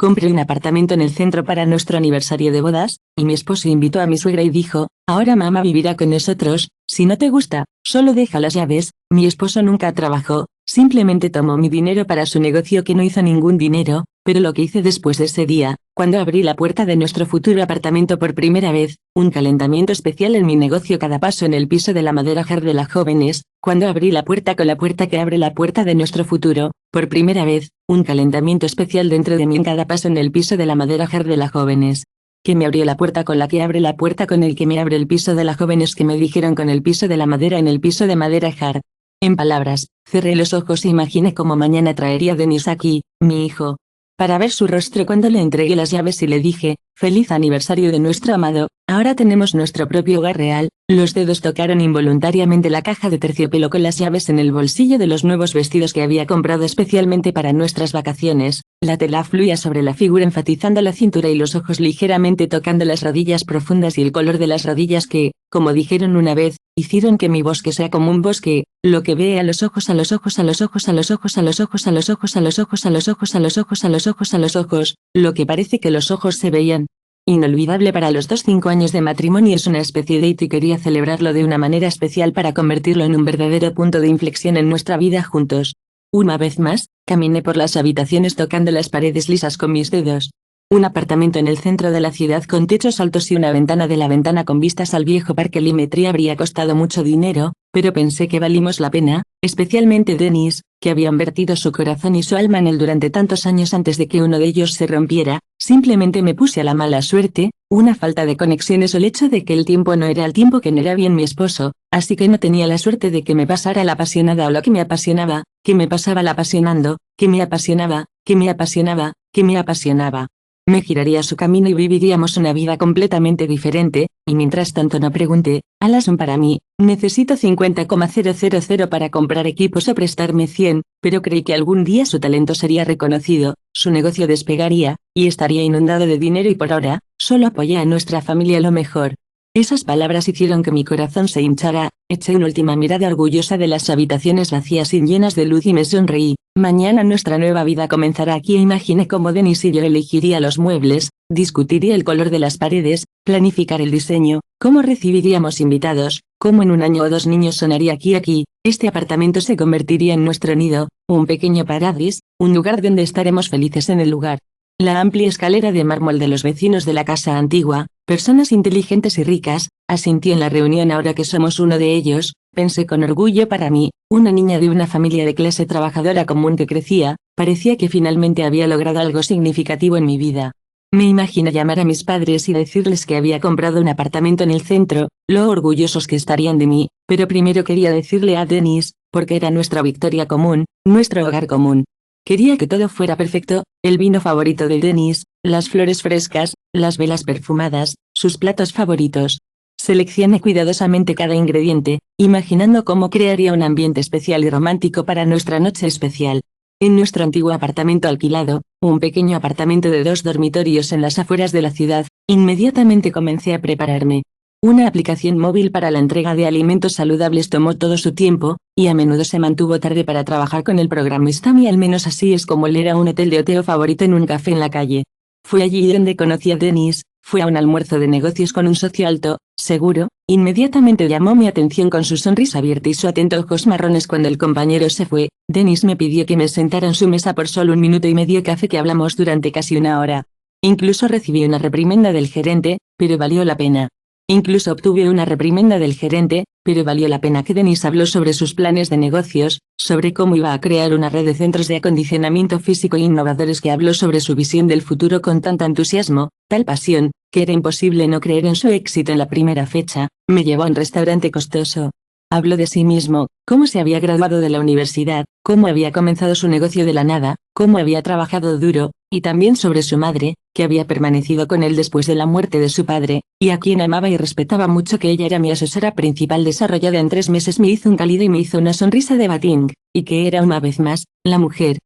compré un apartamento en el centro para nuestro aniversario de bodas, y mi esposo invitó a mi suegra y dijo, ahora mamá vivirá con nosotros, si no te gusta, solo deja las llaves. Mi esposo nunca trabajó, simplemente tomó mi dinero para su negocio que no hizo ningún dinero, pero lo que hice después de ese día, cuando abrí la puerta de nuestro futuro apartamento por primera vez, un calentamiento especial en mi negocio cada paso en el piso de la madera Jar de la Jóvenes, cuando abrí la puerta con la puerta que abre la puerta de nuestro futuro, por primera vez, un calentamiento especial dentro de mí en cada paso en el piso de la madera Jar de la Jóvenes. Que me abrió la puerta con la que abre la puerta con el que me abre el piso de la Jóvenes que me dijeron con el piso de la madera en el piso de madera Jar. En palabras, cerré los ojos e imaginé cómo mañana traería a Denis aquí, mi hijo, para ver su rostro cuando le entregué las llaves y le dije, feliz aniversario de nuestro amado, ahora tenemos nuestro propio hogar real. Los dedos tocaron involuntariamente la caja de terciopelo con las llaves en el bolsillo de los nuevos vestidos que había comprado especialmente para nuestras vacaciones. La tela fluía sobre la figura enfatizando la cintura y los ojos ligeramente tocando las rodillas profundas y el color de las rodillas que, como dijeron una vez, hicieron que mi bosque sea como un bosque, lo que ve a los ojos a los ojos a los ojos a los ojos a los ojos a los ojos a los ojos a los ojos a los ojos a los ojos a los ojos, lo que parece que los ojos se veían. Inolvidable para los 5 años de matrimonio es una especie de hito y quería celebrarlo de una manera especial para convertirlo en un verdadero punto de inflexión en nuestra vida juntos. Una vez más, caminé por las habitaciones tocando las paredes lisas con mis dedos. Un apartamento en el centro de la ciudad con techos altos y una ventana de la ventana con vistas al viejo parque Limetri habría costado mucho dinero, pero pensé que valimos la pena, especialmente Denis, que habían vertido su corazón y su alma en él durante tantos años antes de que uno de ellos se rompiera. Simplemente me puse a la mala suerte, una falta de conexiones o el hecho de que el tiempo no era el tiempo que no era bien mi esposo, así que no tenía la suerte de que me pasara la apasionada o lo que me apasionaba, que me pasaba la apasionando, que me apasionaba, que me apasionaba, que me apasionaba. Me giraría su camino y viviríamos una vida completamente diferente, y mientras tanto no pregunté, alas son para mí, necesito 50,000 para comprar equipos o prestarme 100, pero creí que algún día su talento sería reconocido, su negocio despegaría, y estaría inundado de dinero y por ahora, solo apoyé a nuestra familia lo mejor. Esas palabras hicieron que mi corazón se hinchara, eché una última mirada orgullosa de las habitaciones vacías y llenas de luz y me sonreí. Mañana nuestra nueva vida comenzará aquí e imaginé cómo Denis y yo elegiría los muebles, discutiría el color de las paredes, planificar el diseño, cómo recibiríamos invitados, cómo en un año o 2 niños sonaría aquí, este apartamento se convertiría en nuestro nido, un pequeño paradis, un lugar donde estaremos felices en el lugar. La amplia escalera de mármol de los vecinos de la casa antigua, personas inteligentes y ricas, asintió en la reunión ahora que somos uno de ellos, pensé con orgullo para mí, una niña de una familia de clase trabajadora común que crecía, parecía que finalmente había logrado algo significativo en mi vida. Me imagino llamar a mis padres y decirles que había comprado un apartamento en el centro, lo orgullosos que estarían de mí, pero primero quería decirle a Denis, porque era nuestra victoria común, nuestro hogar común. Quería que todo fuera perfecto, el vino favorito de Denis, las flores frescas, las velas perfumadas, sus platos favoritos. Seleccioné cuidadosamente cada ingrediente, imaginando cómo crearía un ambiente especial y romántico para nuestra noche especial. En nuestro antiguo apartamento alquilado, un pequeño apartamento de 2 dormitorios en las afueras de la ciudad, inmediatamente comencé a prepararme. Una aplicación móvil para la entrega de alimentos saludables tomó todo su tiempo, y a menudo se mantuvo tarde para trabajar con el programista y al menos así es como él era un hotel de oteo favorito en un café en la calle. Fue allí donde conocí a Denis, fue a un almuerzo de negocios con un socio alto, seguro, inmediatamente llamó mi atención con su sonrisa abierta y su atento ojos marrones cuando el compañero se fue. Denis me pidió que me sentara en su mesa por solo 1 minuto y medio café que hablamos durante casi 1 hora. Incluso recibí una reprimenda del gerente, pero valió la pena. Incluso obtuve una reprimenda del gerente, pero valió la pena que Denis habló sobre sus planes de negocios, sobre cómo iba a crear una red de centros de acondicionamiento físico innovadores que habló sobre su visión del futuro con tanto entusiasmo, tal pasión, que era imposible no creer en su éxito en la primera fecha. Me llevó a un restaurante costoso. Habló de sí mismo, cómo se había graduado de la universidad, cómo había comenzado su negocio de la nada, cómo había trabajado duro, y también sobre su madre, que había permanecido con él después de la muerte de su padre, y a quien amaba y respetaba mucho que ella era mi asesora principal desarrollada en 3 meses me hizo un cálido y me hizo una sonrisa de batín, y que era una vez más, la mujer,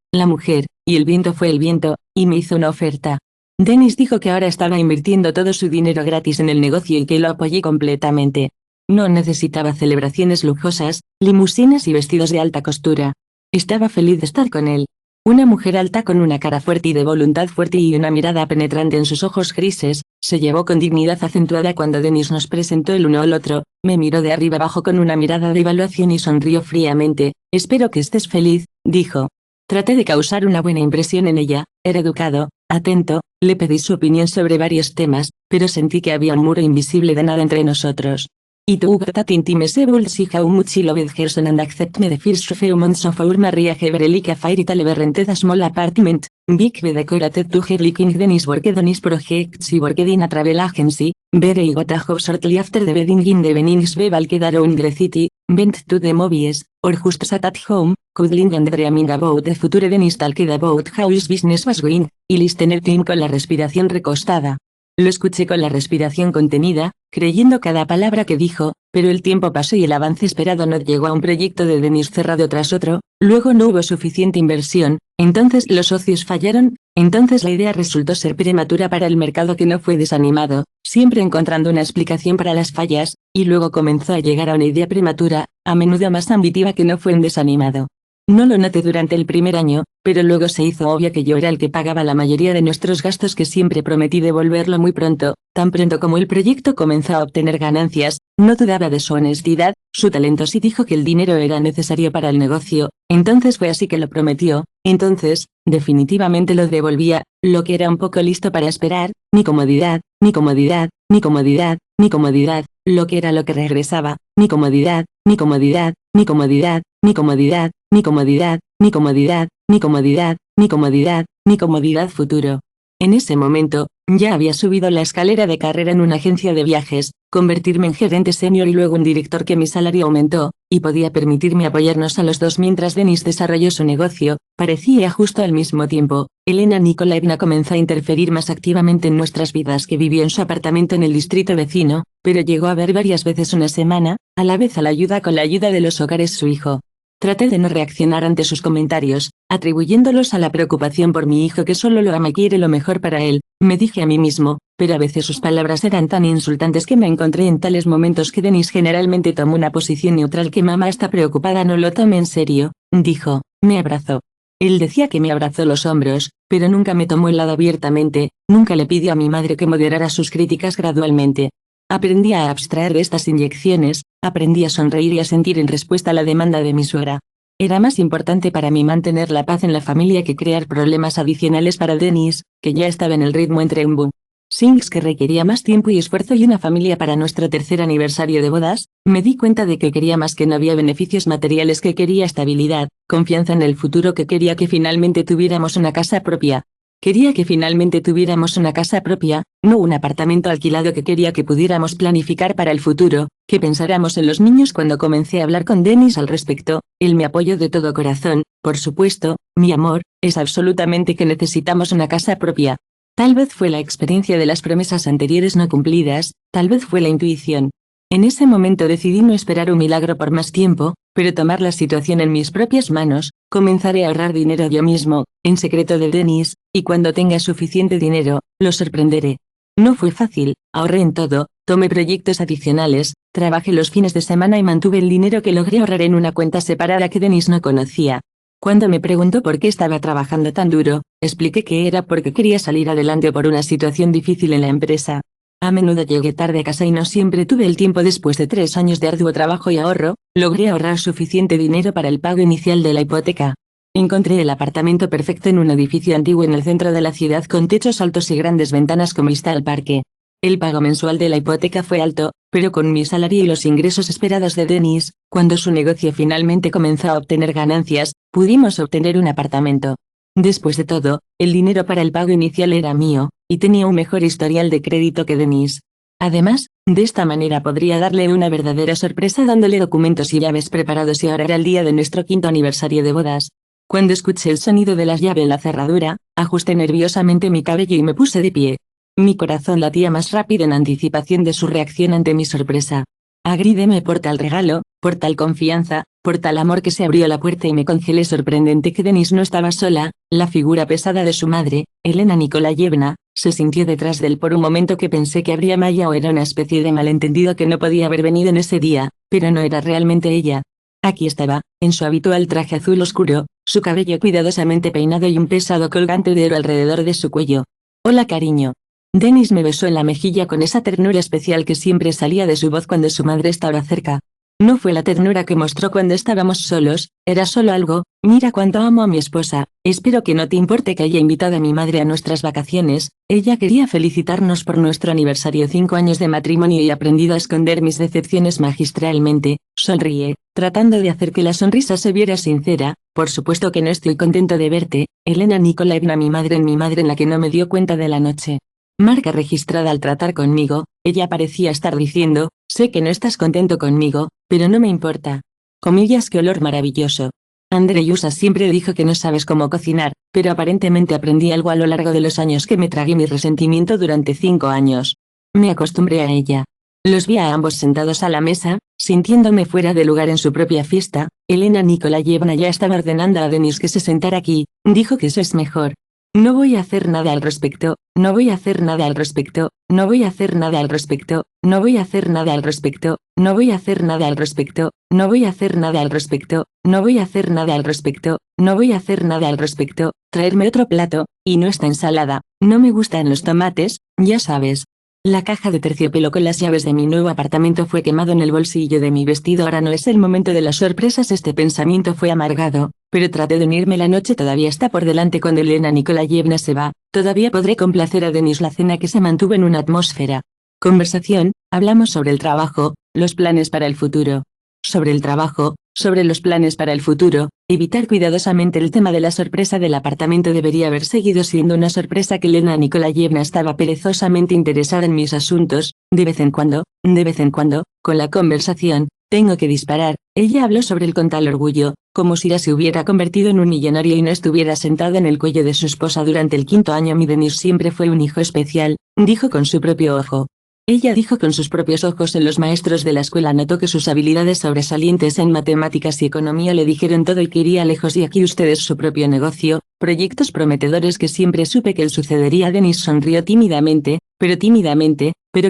y el viento fue el viento, y me hizo una oferta. Denis dijo que ahora estaba invirtiendo todo su dinero gratis en el negocio y que lo apoyé completamente. No necesitaba celebraciones lujosas, limusinas y vestidos de alta costura. Estaba feliz de estar con él. Una mujer alta con una cara fuerte y de voluntad fuerte y una mirada penetrante en sus ojos grises, se llevó con dignidad acentuada cuando Dennis nos presentó el uno al otro, me miró de arriba abajo con una mirada de evaluación y sonrió fríamente. Espero que estés feliz, dijo. Traté de causar una buena impresión en ella, era educado, atento, le pedí su opinión sobre varios temas, pero sentí que había un muro invisible de nada entre nosotros. Y tú that intimate see how much you loved Gerson and accept me the first few months of our marriage Heverelica fairy tale rented a small apartment, big be decorated to her liking Dennis worked on his project she worked in a travel agency, very got a job shortly after the wedding in the Venice Beval around the city, went to the movies, or just sat at home, cuddling and dreaming about the future Dennis talked about how his business was going, y listened to him con la respiración recostada. Lo escuché con la respiración contenida, creyendo cada palabra que dijo, pero el tiempo pasó y el avance esperado no llegó a un proyecto de Dennis cerrado tras otro, luego no hubo suficiente inversión, entonces los socios fallaron, entonces la idea resultó ser prematura para el mercado que no fue desanimado, siempre encontrando una explicación para las fallas, y luego comenzó a llegar a una idea prematura, a menudo más ambitiva que no fue un desanimado. No lo noté durante el primer año, pero luego se hizo obvio que yo era el que pagaba la mayoría de nuestros gastos que siempre prometí devolverlo muy pronto, tan pronto como el proyecto comenzó a obtener ganancias, no dudaba de su honestidad, su talento si dijo que el dinero era necesario para el negocio, entonces fue así que lo prometió, entonces, definitivamente lo devolvía, lo que era un poco listo para esperar, ni comodidad, ni comodidad, ni comodidad, ni comodidad, lo que era lo que regresaba, ni comodidad, ni comodidad, ni comodidad, ni comodidad, ni comodidad, ni comodidad, ni comodidad, ni comodidad, ni comodidad futuro. En ese momento, ya había subido la escalera de carrera en una agencia de viajes, convertirme en gerente senior y luego en director que mi salario aumentó, y podía permitirme apoyarnos a los dos mientras Dennis desarrolló su negocio, parecía justo al mismo tiempo. Elena Nikolaevna comenzó a interferir más activamente en nuestras vidas que vivió en su apartamento en el distrito vecino, pero llegó a ver varias veces una semana, a la vez a la ayuda con la ayuda de los hogares su hijo. Traté de no reaccionar ante sus comentarios, atribuyéndolos a la preocupación por mi hijo que solo lo ama y quiere lo mejor para él, me dije a mí mismo, pero a veces sus palabras eran tan insultantes que me encontré en tales momentos que Dennis generalmente tomó una posición neutral que mamá está preocupada no lo tome en serio, dijo, me abrazó. Él decía que me abrazó los hombros, pero nunca me tomó el lado abiertamente, nunca le pidió a mi madre que moderara sus críticas gradualmente. Aprendí a abstraer de estas inyecciones, aprendí a sonreír y a sentir en respuesta a la demanda de mi suegra. Era más importante para mí mantener la paz en la familia que crear problemas adicionales para Dennis, que ya estaba en el ritmo entre un boom. Sings que requería más tiempo y esfuerzo y una familia para nuestro tercer aniversario de bodas, me di cuenta de que quería más que no había beneficios materiales que quería estabilidad, confianza en el futuro que quería que finalmente tuviéramos una casa propia. Quería que finalmente tuviéramos una casa propia, no un apartamento alquilado que quería que pudiéramos planificar para el futuro, que pensáramos en los niños cuando comencé a hablar con Dennis al respecto, él me apoyó de todo corazón, por supuesto, mi amor, es absolutamente que necesitamos una casa propia. Tal vez fue la experiencia de las promesas anteriores no cumplidas, tal vez fue la intuición. En ese momento decidí no esperar un milagro por más tiempo, pero tomar la situación en mis propias manos, comenzaré a ahorrar dinero yo mismo, en secreto de Dennis, y cuando tenga suficiente dinero, lo sorprenderé. No fue fácil, ahorré en todo, tomé proyectos adicionales, trabajé los fines de semana y mantuve el dinero que logré ahorrar en una cuenta separada que Dennis no conocía. Cuando me preguntó por qué estaba trabajando tan duro, expliqué que era porque quería salir adelante por una situación difícil en la empresa. A menudo llegué tarde a casa y no siempre tuve el tiempo. Después de 3 años de arduo trabajo y ahorro, logré ahorrar suficiente dinero para el pago inicial de la hipoteca. Encontré el apartamento perfecto en un edificio antiguo en el centro de la ciudad con techos altos y grandes ventanas con vista al parque. El pago mensual de la hipoteca fue alto, pero con mi salario y los ingresos esperados de Dennis, cuando su negocio finalmente comenzó a obtener ganancias, pudimos obtener un apartamento. Después de todo, el dinero para el pago inicial era mío, y tenía un mejor historial de crédito que Dennis. Además, de esta manera podría darle una verdadera sorpresa dándole documentos y llaves preparados y ahora era el día de nuestro 5º aniversario de bodas. Cuando escuché el sonido de las llaves en la cerradura, ajusté nerviosamente mi cabello y me puse de pie. Mi corazón latía más rápido en anticipación de su reacción ante mi sorpresa. Agrídeme por tal regalo, por tal confianza, por tal amor que se abrió la puerta y me congelé sorprendente que Dennis no estaba sola, la figura pesada de su madre, Elena Nikolaevna, se sintió detrás de él por un momento que pensé que habría malla o era una especie de malentendido que no podía haber venido en ese día, pero no era realmente ella. Aquí estaba, en su habitual traje azul oscuro, su cabello cuidadosamente peinado y un pesado colgante de oro alrededor de su cuello. Hola cariño. Dennis me besó en la mejilla con esa ternura especial que siempre salía de su voz cuando su madre estaba cerca. No fue la ternura que mostró cuando estábamos solos, era solo algo: mira cuánto amo a mi esposa, espero que no te importe que haya invitado a mi madre a nuestras vacaciones. Ella quería felicitarnos por nuestro aniversario 5 años de matrimonio y he aprendido a esconder mis decepciones magistralmente. Sonríe, tratando de hacer que la sonrisa se viera sincera. Por supuesto que no estoy contento de verte, Elena Nikolaevna, mi madre en la que no me dio cuenta de la noche. Marca registrada al tratar conmigo, ella parecía estar diciendo: sé que no estás contento conmigo, pero no me importa. Comillas, qué olor maravilloso. Andreyusa siempre dijo que no sabes cómo cocinar, pero aparentemente aprendí algo a lo largo de los años que me tragué mi resentimiento durante 5 años. Me acostumbré a ella. Los vi a ambos sentados a la mesa, sintiéndome fuera de lugar en su propia fiesta. Elena Nikolaevna ya estaba ordenando a Denis que se sentara aquí, dijo que eso es mejor. No voy a hacer nada al respecto, no voy a hacer nada al respecto, no voy a hacer nada al respecto, no voy a hacer nada al respecto, no voy a hacer nada al respecto, no voy a hacer nada al respecto, no voy a hacer nada al respecto, no voy a hacer nada al respecto, traerme otro plato, y no esta ensalada, no me gustan los tomates, ya sabes. La caja de terciopelo con las llaves de mi nuevo apartamento fue quemado en el bolsillo de mi vestido. Ahora no es el momento de las sorpresas. Este pensamiento fue amargado, pero traté de unirme. La noche todavía está por delante. Cuando Elena Nikolaevna se va, todavía podré complacer a Denis. La cena que se mantuvo en una atmósfera conversación, hablamos sobre el trabajo, los planes para el futuro. Sobre el trabajo, sobre los planes para el futuro, evitar cuidadosamente el tema de la sorpresa del apartamento. Debería haber seguido siendo una sorpresa que Elena Nikolaevna estaba perezosamente interesada en mis asuntos. De vez en cuando, con la conversación, tengo que disparar. Ella habló sobre el con tal orgullo, como si ya se hubiera convertido en un millonario y no estuviera sentado en el cuello de su esposa durante el 5.º año. Mi Denis siempre fue un hijo especial, dijo con su propio ojo. Ella dijo con sus propios ojos en los maestros de la escuela. Notó que sus habilidades sobresalientes en matemáticas y economía le dijeron todo y que iría lejos. Y aquí ustedes su propio negocio, proyectos prometedores que siempre supe que él sucedería. Denis sonrió tímidamente, pero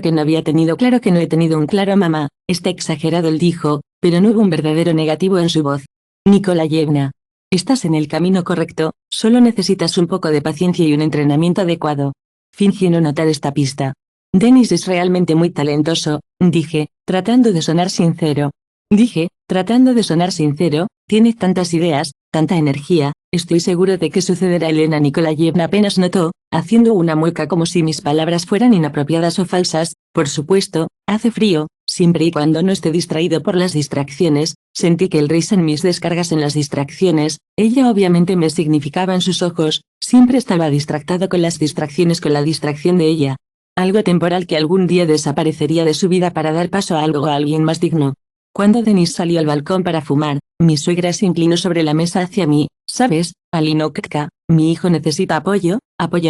que no había tenido claro. Que no he tenido un claro, mamá. Está exagerado, él dijo, pero no hubo un verdadero negativo en su voz. Nikolaevna, estás en el camino correcto, solo necesitas un poco de paciencia y un entrenamiento adecuado. Fingí no notar esta pista. Denis es realmente muy talentoso, dije, tratando de sonar sincero. Tiene tantas ideas, tanta energía, estoy seguro de que sucederá. Elena Nikolaevna apenas notó, haciendo una mueca como si mis palabras fueran inapropiadas o falsas. Por supuesto, hace frío, siempre y cuando no esté distraído por las distracciones. Sentí que el risa en mis descargas en las distracciones, ella obviamente me significaba en sus ojos, siempre estaba distractado con las distracciones, con la distracción de ella. Algo temporal que algún día desaparecería de su vida para dar paso a algo o a alguien más digno. Cuando Denis salió al balcón para fumar, mi suegra se inclinó sobre la mesa hacia mí. ¿Sabes, Alinoka, mi hijo necesita apoyo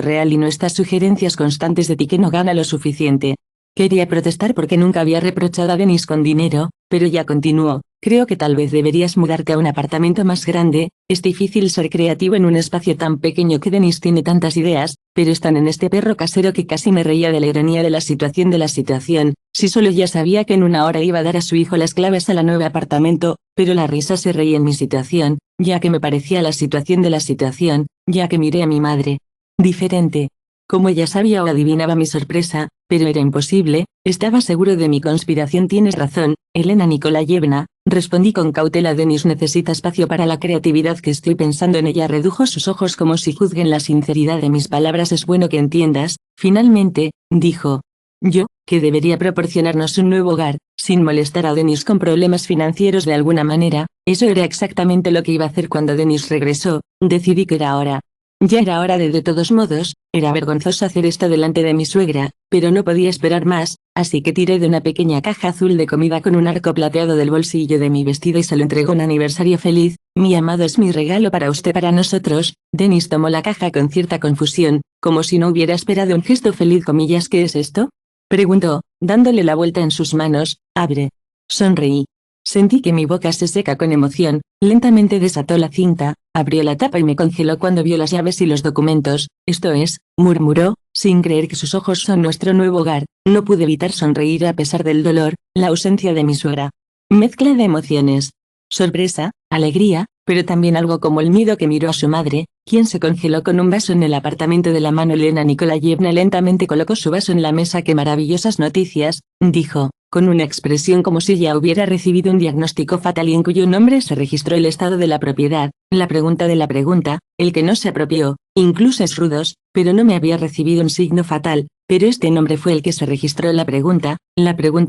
real y no estas sugerencias constantes de ti que no gana lo suficiente? Quería protestar porque nunca había reprochado a Denis con dinero, pero ya continuó. Creo que tal vez deberías mudarte a un apartamento más grande. Es difícil ser creativo en un espacio tan pequeño. Que Denis tiene tantas ideas, pero están en este perro casero. Que casi me reía de la ironía de la situación. Si solo ya sabía que en una hora iba a dar a su hijo las claves a la nueva apartamento, pero la risa se reía en mi situación, ya que me parecía la situación de la situación, ya que miré a mi madre. Diferente. Como ella sabía o adivinaba mi sorpresa, pero era imposible. Estaba seguro de mi conspiración. Tienes razón, Elena Nikolaevna, respondí con cautela. Denis necesita espacio para la creatividad que estoy pensando en. Ella redujo sus ojos como si juzguen la sinceridad de mis palabras. Es bueno que entiendas, finalmente, dijo. Yo, que debería proporcionarnos un nuevo hogar, sin molestar a Denis con problemas financieros de alguna manera. Eso era exactamente lo que iba a hacer cuando Denis regresó. Decidí que era hora. Ya era hora de todos modos, era vergonzoso hacer esto delante de mi suegra, pero no podía esperar más, así que tiré de una pequeña caja azul de comida con un arco plateado del bolsillo de mi vestido y se lo entregó. Un aniversario feliz, mi amado, es mi regalo para usted, para nosotros. Denis tomó la caja con cierta confusión, como si no hubiera esperado un gesto feliz. Comillas, ¿qué es esto?, preguntó, dándole la vuelta en sus manos. Abre. Sonreí. Sentí que mi boca se seca con emoción. Lentamente desató la cinta, abrió la tapa y me congeló cuando vio las llaves y los documentos. Esto es, murmuró, sin creer que sus ojos son nuestro nuevo hogar. No pude evitar sonreír a pesar del dolor, la ausencia de mi suegra. Mezcla de emociones. Sorpresa, alegría, pero también algo como el miedo que miró a su madre, quien se congeló con un vaso en el apartamento de la mano. Elena Nikolayevna lentamente colocó su vaso en la mesa. ¡Qué maravillosas noticias!, dijo, con una expresión como si ya hubiera recibido un diagnóstico fatal y en cuyo nombre se registró el estado de la propiedad, la pregunta de la pregunta, el que no se apropió, incluso es rudos, pero no me había recibido un signo fatal, pero este nombre fue el que se registró en la pregunta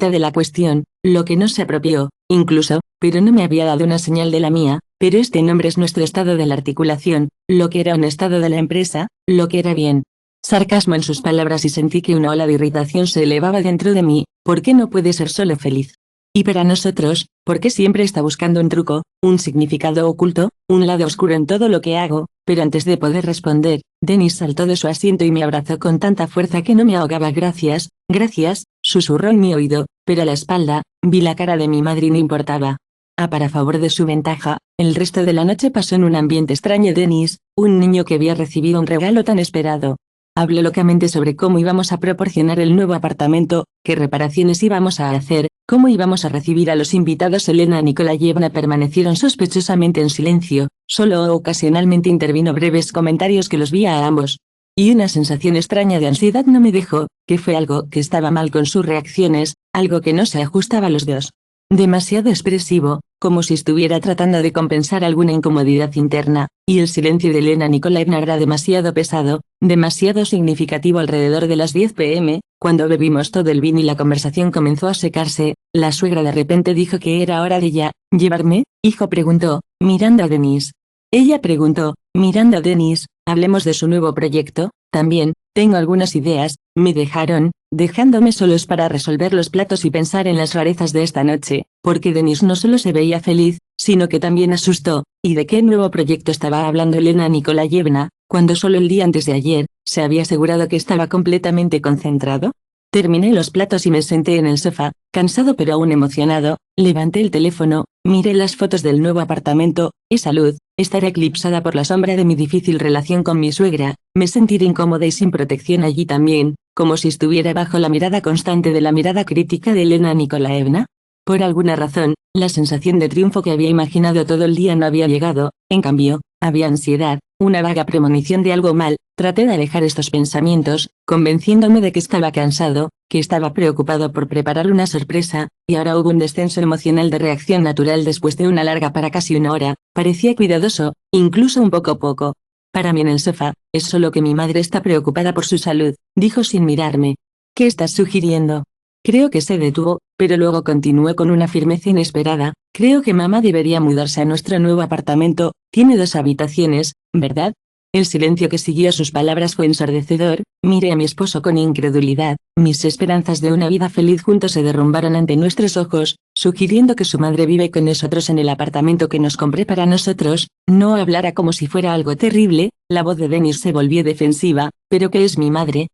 de la cuestión, lo que no se apropió, incluso, pero no me había dado una señal de la mía, pero este nombre es nuestro estado de la articulación, lo que era un estado de la empresa, lo que era bien. Sarcasmo en sus palabras y sentí que una ola de irritación se elevaba dentro de mí. ¿Por qué no puede ser solo feliz? Y para nosotros, ¿por qué siempre está buscando un truco, un significado oculto, un lado oscuro en todo lo que hago? Pero antes de poder responder, Denis saltó de su asiento y me abrazó con tanta fuerza que no me ahogaba. Gracias, gracias, susurró en mi oído, pero a la espalda, vi la cara de mi madre y no importaba. Para favor de su ventaja, el resto de la noche pasó en un ambiente extraño. Denis, un niño que había recibido un regalo tan esperado. Habló locamente sobre cómo íbamos a proporcionar el nuevo apartamento, qué reparaciones íbamos a hacer, cómo íbamos a recibir a los invitados. Elena Nikolayevna permanecieron sospechosamente en silencio, solo ocasionalmente intervino breves comentarios que los vi a ambos. Y una sensación extraña de ansiedad no me dejó, que fue algo que estaba mal con sus reacciones, algo que no se ajustaba a los dos. Demasiado expresivo, como si estuviera tratando de compensar alguna incomodidad interna, y el silencio de Elena Nikolayevna era demasiado pesado, demasiado significativo. Alrededor de las 10 p.m., cuando bebimos todo el vino y la conversación comenzó a secarse, la suegra de repente dijo que era hora de ya, ¿llevarme, hijo?, preguntó, mirando a Denis. Ella preguntó, mirando a Denis, hablemos de su nuevo proyecto, también, tengo algunas ideas, me dejaron, dejándome solos para resolver los platos y pensar en las rarezas de esta noche, porque Denis no solo se veía feliz, sino que también asustó. ¿Y de qué nuevo proyecto estaba hablando Elena Nikolayevna, cuando solo el día antes de ayer, se había asegurado que estaba completamente concentrado? Terminé los platos y me senté en el sofá, cansado pero aún emocionado, levanté el teléfono, miré las fotos del nuevo apartamento. Esa luz, estar eclipsada por la sombra de mi difícil relación con mi suegra, me sentí incómoda y sin protección allí también, como si estuviera bajo la mirada constante de la mirada crítica de Elena Nikolayevna. Por alguna razón, la sensación de triunfo que había imaginado todo el día no había llegado, en cambio, había ansiedad, una vaga premonición de algo mal. Traté de alejar estos pensamientos, convenciéndome de que estaba cansado, que estaba preocupado por preparar una sorpresa, y ahora hubo un descenso emocional de reacción natural después de una larga para casi una hora. Parecía cuidadoso, incluso un poco. Para mí en el sofá, es solo que mi madre está preocupada por su salud, dijo sin mirarme. ¿Qué estás sugiriendo? Creo que se detuvo, pero luego continuó con una firmeza inesperada. Creo que mamá debería mudarse a nuestro nuevo apartamento, tiene 2 habitaciones, ¿verdad? El silencio que siguió a sus palabras fue ensordecedor. Miré a mi esposo con incredulidad. Mis esperanzas de una vida feliz juntos se derrumbaron ante nuestros ojos, sugiriendo que su madre vive con nosotros en el apartamento que nos compré para nosotros. No hablara como si fuera algo terrible. La voz de Denis se volvió defensiva. ¿Pero qué es mi madre?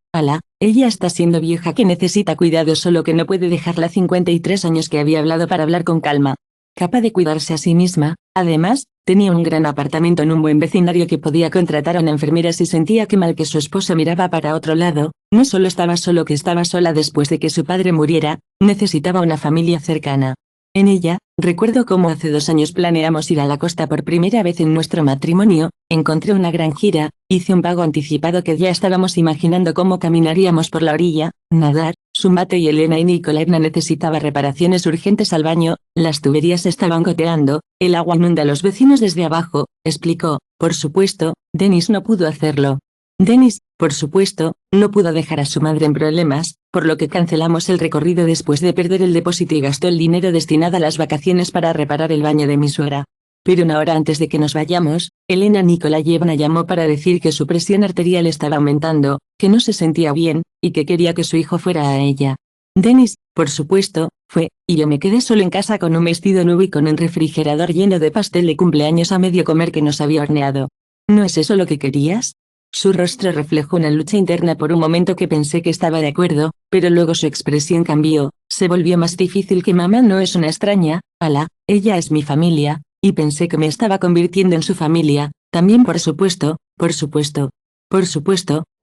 Ella está siendo vieja que necesita cuidados, solo que no puede dejarla. 53 años que había hablado para hablar con calma. Capaz de cuidarse a sí misma. Además, tenía un gran apartamento en un buen vecindario que podía contratar a una enfermera si sentía que mal que su esposo miraba para otro lado. No solo estaba solo, que estaba sola después de que su padre muriera, necesitaba una familia cercana. En ella, recuerdo cómo hace 2 años planeamos ir a la costa por primera vez en nuestro matrimonio. Encontré una gran gira, hice un pago anticipado que ya estábamos imaginando cómo caminaríamos por la orilla, nadar. Sumbate y Elena Nikolayevna necesitaba reparaciones urgentes al baño, las tuberías estaban goteando, el agua inunda a los vecinos desde abajo, explicó. Por supuesto, Denis no pudo hacerlo. Denis, por supuesto, no pudo dejar a su madre en problemas, por lo que cancelamos el recorrido después de perder el depósito y gastó el dinero destinado a las vacaciones para reparar el baño de mi suegra. Pero una hora antes de que nos vayamos, Elena Nikolayevna llamó para decir que su presión arterial estaba aumentando, que no se sentía bien, y que quería que su hijo fuera a ella. Denis, por supuesto, fue, y yo me quedé solo en casa con un vestido nuevo y con un refrigerador lleno de pastel de cumpleaños a medio comer que nos había horneado. ¿No es eso lo que querías? Su rostro reflejó una lucha interna. Por un momento que pensé que estaba de acuerdo, pero luego su expresión cambió, se volvió más difícil. Que mamá no es una extraña, ella es mi familia, y pensé que me estaba convirtiendo en su familia, también por supuesto,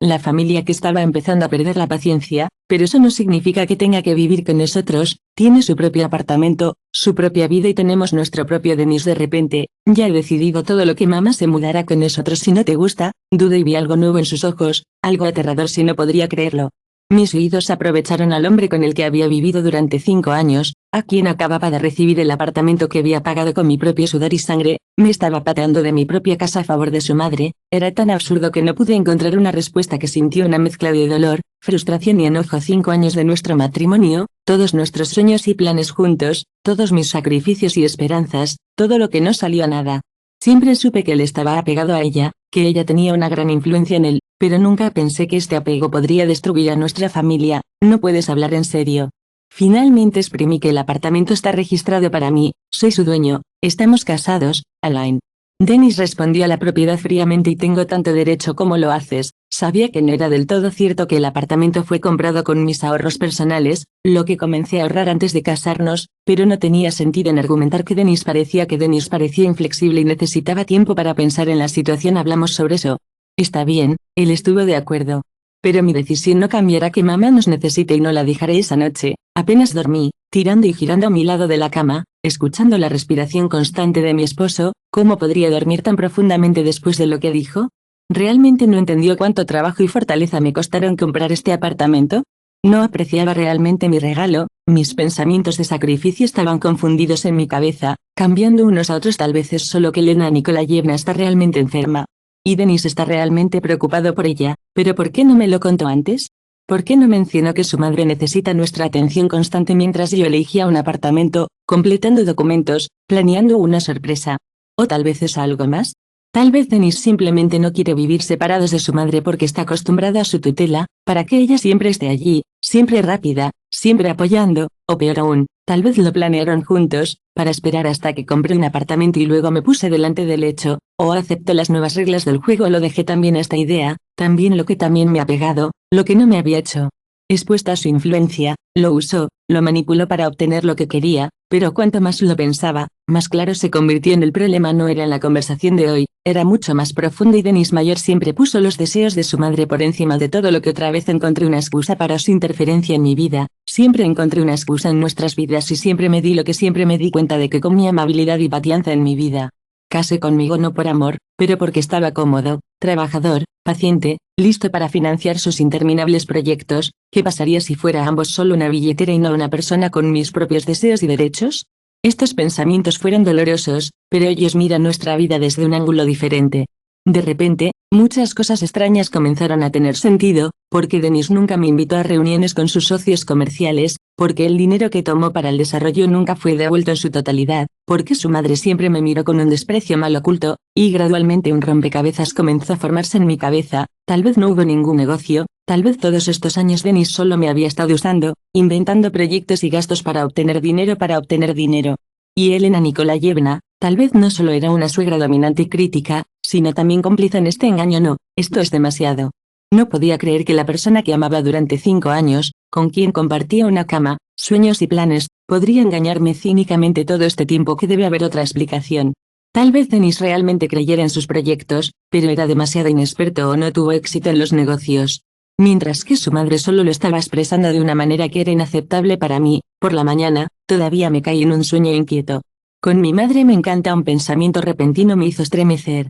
la familia que estaba empezando a perder la paciencia. pero eso no significa que tenga que vivir con nosotros. Tiene su propio apartamento, su propia vida y tenemos nuestro propio Denis. De repente, ya he decidido todo lo que mamá se mudará con nosotros. Si no te gusta, dudé y vi algo nuevo en sus ojos, algo aterrador si no podría creerlo. Mis oídos aprovecharon al hombre con el que había vivido durante 5 años, a quien acababa de recibir el apartamento que había pagado con mi propio sudor y sangre. Me estaba pateando de mi propia casa a favor de su madre. Era tan absurdo que no pude encontrar una respuesta. Que sintió una mezcla de dolor, frustración y enojo. 5 años de nuestro matrimonio, todos nuestros sueños y planes juntos, todos mis sacrificios y esperanzas, todo lo que no salió a nada. Siempre supe que él estaba apegado a ella, que ella tenía una gran influencia en él, pero nunca pensé que este apego podría destruir a nuestra familia. No puedes hablar en serio. Finalmente exprimí que el apartamento está registrado para mí, soy su dueño, estamos casados, Alain. Denis respondió a la propiedad fríamente. Y tengo tanto derecho como lo haces. Sabía que no era del todo cierto que el apartamento fue comprado con mis ahorros personales, lo que comencé a ahorrar antes de casarnos, pero no tenía sentido en argumentar que Denis parecía inflexible y necesitaba tiempo para pensar en la situación. Hablamos sobre eso. Está bien, él estuvo de acuerdo. Pero mi decisión no cambiará. Que mamá nos necesite y no la dejaré. Esa noche, apenas dormí, tirando y girando a mi lado de la cama, escuchando la respiración constante de mi esposo. ¿Cómo podría dormir tan profundamente después de lo que dijo? ¿Realmente no entendió cuánto trabajo y fortaleza me costaron comprar este apartamento? No apreciaba realmente mi regalo. Mis pensamientos de sacrificio estaban confundidos en mi cabeza, cambiando unos a otros. Tal vez es solo que Elena Nikolayevna está realmente enferma. Y Denis está realmente preocupado por ella, pero ¿por qué no me lo contó antes? ¿Por qué no mencionó que su madre necesita nuestra atención constante mientras yo elegía un apartamento, completando documentos, planeando una sorpresa? ¿O tal vez es algo más? Tal vez Denis simplemente no quiere vivir separados de su madre porque está acostumbrado a su tutela, para que ella siempre esté allí, siempre rápida, siempre apoyando, o peor aún, tal vez lo planearon juntos, para esperar hasta que compré un apartamento y luego me puse delante del hecho, o aceptó las nuevas reglas del juego. Lo dejé también a esta idea, también lo que también me ha pegado, lo que no me había hecho. Expuesta a su influencia, lo usó, lo manipuló para obtener lo que quería, pero cuanto más lo pensaba, más claro se convirtió en el problema. No era en la conversación de hoy, era mucho más profundo y Denis Mayor siempre puso los deseos de su madre por encima de todo. Lo que otra vez encontré una excusa para su interferencia en mi vida, siempre encontré una excusa en nuestras vidas y siempre me di lo que siempre me di cuenta de que con mi amabilidad y paciencia en mi vida. Casé conmigo no por amor, pero porque estaba cómodo, trabajador, paciente, listo para financiar sus interminables proyectos. ¿Qué pasaría si fuera ambos solo una billetera y no una persona con mis propios deseos y derechos? Estos pensamientos fueron dolorosos, pero ellos miran nuestra vida desde un ángulo diferente. De repente, muchas cosas extrañas comenzaron a tener sentido, porque Denis nunca me invitó a reuniones con sus socios comerciales, porque el dinero que tomó para el desarrollo nunca fue devuelto en su totalidad, porque su madre siempre me miró con un desprecio mal oculto, y gradualmente un rompecabezas comenzó a formarse en mi cabeza. Tal vez no hubo ningún negocio, tal vez todos estos años Denis solo me había estado usando, inventando proyectos y gastos para obtener dinero. Y Elena Nikolayevna, tal vez no solo era una suegra dominante y crítica, sino también cómplice en este engaño. No, esto es demasiado. No podía creer que la persona que amaba durante 5 años, con quien compartía una cama, sueños y planes, podría engañarme cínicamente todo este tiempo. Que debe haber otra explicación. Tal vez Denis realmente creyera en sus proyectos, pero era demasiado inexperto o no tuvo éxito en los negocios. Mientras que su madre solo lo estaba expresando de una manera que era inaceptable para mí. Por la mañana, todavía me caí en un sueño inquieto. Con mi madre me encanta. Un pensamiento repentino me hizo estremecer.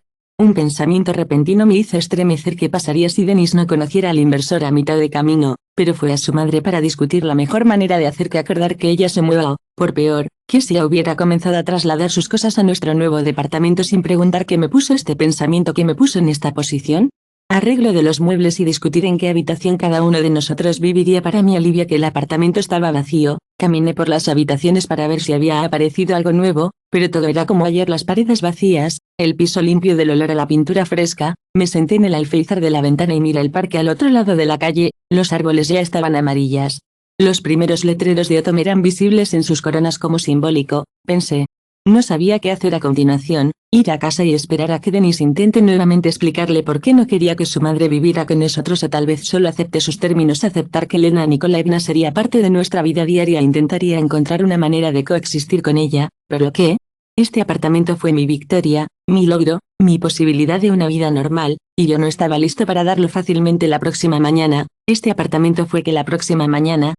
¿Qué pasaría si Denis no conociera al inversor a mitad de camino? Pero fue a su madre para discutir la mejor manera de hacer que acordar que ella se mueva o, por peor, que si hubiera comenzado a trasladar sus cosas a nuestro nuevo departamento sin preguntar. ¿Qué me puso este pensamiento? ¿Qué me puso en esta posición? Arreglo de los muebles y discutir en qué habitación cada uno de nosotros viviría. Para mi alivio que el apartamento estaba vacío, caminé por las habitaciones para ver si había aparecido algo nuevo, pero todo era como ayer: las paredes vacías, el piso limpio del olor a la pintura fresca. Me senté en el alféizar de la ventana y miré el parque al otro lado de la calle. Los árboles ya estaban amarillas. Los primeros letreros de autumn eran visibles en sus coronas como simbólico, pensé. No sabía qué hacer a continuación, ir a casa y esperar a que Denis intente nuevamente explicarle por qué no quería que su madre viviera con nosotros, o tal vez solo acepte sus términos, aceptar que Elena Nikolaevna sería parte de nuestra vida diaria e intentaría encontrar una manera de coexistir con ella. ¿Pero qué? Este apartamento fue mi victoria, mi logro, mi posibilidad de una vida normal, y yo no estaba listo para darlo fácilmente. La próxima mañana, Este apartamento fue que la próxima mañana,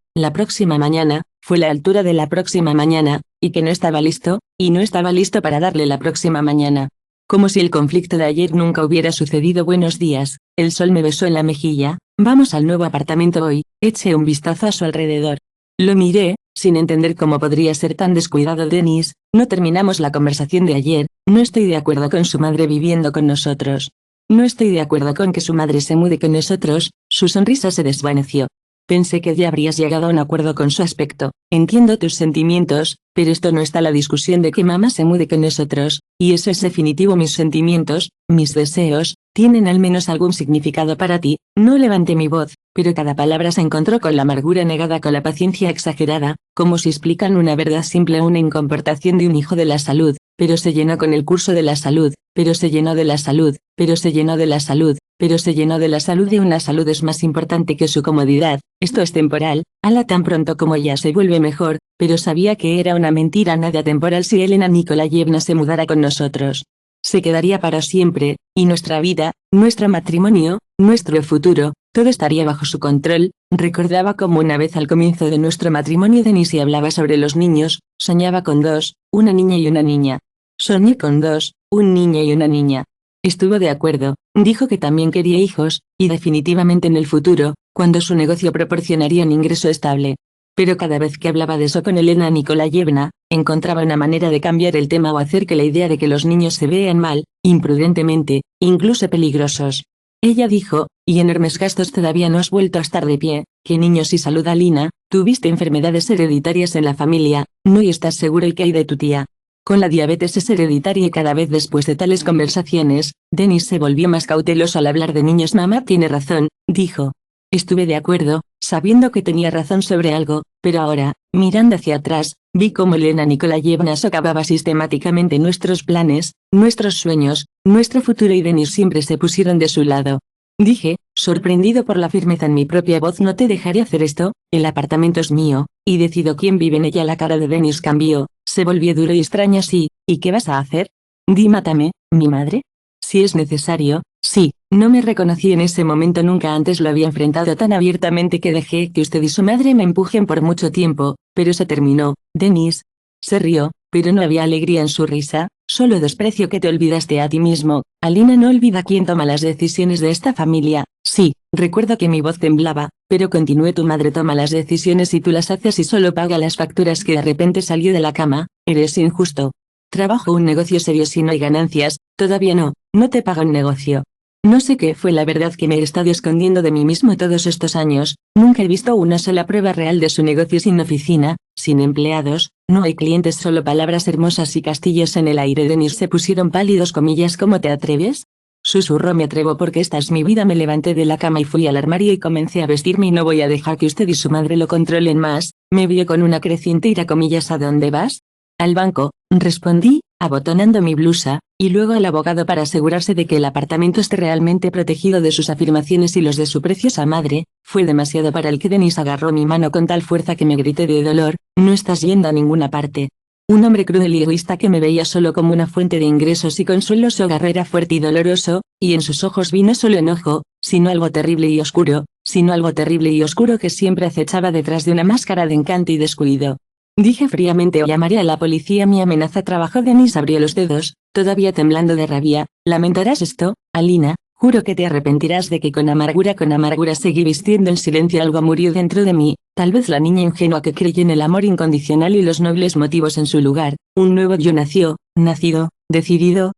fue la altura de la próxima mañana, y que no estaba listo, y no estaba listo para darle la próxima mañana. Como si el conflicto de ayer nunca hubiera sucedido. Buenos días, el sol me besó en la mejilla. Vamos al nuevo apartamento hoy. Eché un vistazo a su alrededor. Lo miré, sin entender cómo podría ser tan descuidado Dennis. No terminamos la conversación de ayer. No estoy de acuerdo con su madre viviendo con nosotros. No estoy de acuerdo con que su madre se mude con nosotros. Su sonrisa se desvaneció. Pensé que ya habrías llegado a un acuerdo con su aspecto. Entiendo tus sentimientos, pero esto no está la discusión de que mamá se mude con nosotros, y eso es definitivo. Mis sentimientos, mis deseos, tienen al menos algún significado para ti. No levanté mi voz, pero cada palabra se encontró con la amargura negada, con la paciencia exagerada, como si explican una verdad simple, una incomportación de un hijo de la salud, pero se llenó con el curso de la salud, pero se llenó de la salud, pero se llenó de la salud, pero se llenó de la salud. De una salud es más importante que su comodidad. Esto es temporal, ala tan pronto como ya se vuelve mejor, pero sabía que era una mentira. Nada temporal. Si Elena Nikolayevna se mudara con nosotros, se quedaría para siempre, y nuestra vida, nuestro matrimonio, nuestro futuro, todo estaría bajo su control. Recordaba como una vez al comienzo de nuestro matrimonio Dennis hablaba sobre los niños. Soñaba con dos, una niña y una niña. Soñé con dos, un niño y una niña. Estuvo de acuerdo, dijo que también quería hijos, y definitivamente en el futuro, cuando su negocio proporcionaría un ingreso estable. Pero cada vez que hablaba de eso con Elena Nikolayevna, encontraba una manera de cambiar el tema o hacer que la idea de que los niños se vean mal, imprudentemente, incluso peligrosos. Ella dijo, y enormes gastos. Todavía no has vuelto a estar de pie. ¿Qué niños y salud, Alina? Tuviste enfermedades hereditarias en la familia, ¿no? Y estás seguro. ¿Y qué hay de tu tía? Con la diabetes es hereditaria. Y cada vez después de tales conversaciones, Dennis se volvió más cauteloso al hablar de niños. Mamá tiene razón, dijo. Estuve de acuerdo, sabiendo que tenía razón sobre algo, pero ahora, mirando hacia atrás, vi cómo Elena Nikolayevna socavaba sistemáticamente nuestros planes, nuestros sueños, nuestro futuro, y Dennis siempre se pusieron de su lado. Dije, sorprendido por la firmeza en mi propia voz: no te dejaré hacer esto, el apartamento es mío, y decido quién vive en ella. La cara de Dennis cambió, se volvió duro y extraño. Sí, ¿y qué vas a hacer? Di, mátame, mi madre. Si es necesario, sí. No me reconocí en ese momento. Nunca antes lo había enfrentado tan abiertamente que dejé que usted y su madre me empujen por mucho tiempo, pero se terminó. Dennis se rió, pero no había alegría en su risa, solo desprecio. Que te olvidaste a ti mismo. Alina no olvida quién toma las decisiones de esta familia. Sí, recuerdo que mi voz temblaba, pero continué: tu madre toma las decisiones y tú las haces y solo paga las facturas. Que de repente salió de la cama. Eres injusto. Trabajo un negocio serio. Si no hay ganancias, todavía no te paga un negocio. No sé qué fue la verdad que me he estado escondiendo de mí mismo todos estos años. Nunca he visto una sola prueba real de su negocio. Sin oficina, sin empleados, no hay clientes, solo palabras hermosas y castillos en el aire. Dennis se pusieron pálidos. Comillas. ¿Cómo te atreves? Susurró. Me atrevo porque esta es mi vida. Me levanté de la cama y fui al armario y comencé a vestirme. Y no voy a dejar que usted y su madre lo controlen más. Me vio con una creciente ira. Comillas. ¿A dónde vas? Al banco, respondí, abotonando mi blusa, y luego al abogado para asegurarse de que el apartamento esté realmente protegido de sus afirmaciones y los de su preciosa madre. Fue demasiado para el que Dennis agarró mi mano con tal fuerza que me grité de dolor: no estás yendo a ninguna parte. Un hombre cruel y egoísta que me veía solo como una fuente de ingresos y consuelo. Su agarre era fuerte y doloroso, y en sus ojos vi no solo enojo, sino algo terrible y oscuro, que siempre acechaba detrás de una máscara de encanto y descuido. Dije fríamente: o llamaré a la policía. Mi amenaza trabajó. Dennis abrió los dedos, todavía temblando de rabia. ¿Lamentarás esto, Alina? Juro que te arrepentirás de que con amargura seguí vistiendo en silencio. Algo murió dentro de mí, tal vez la niña ingenua que creyó en el amor incondicional y los nobles motivos en su lugar. Un nuevo yo nació, nacido, decidido,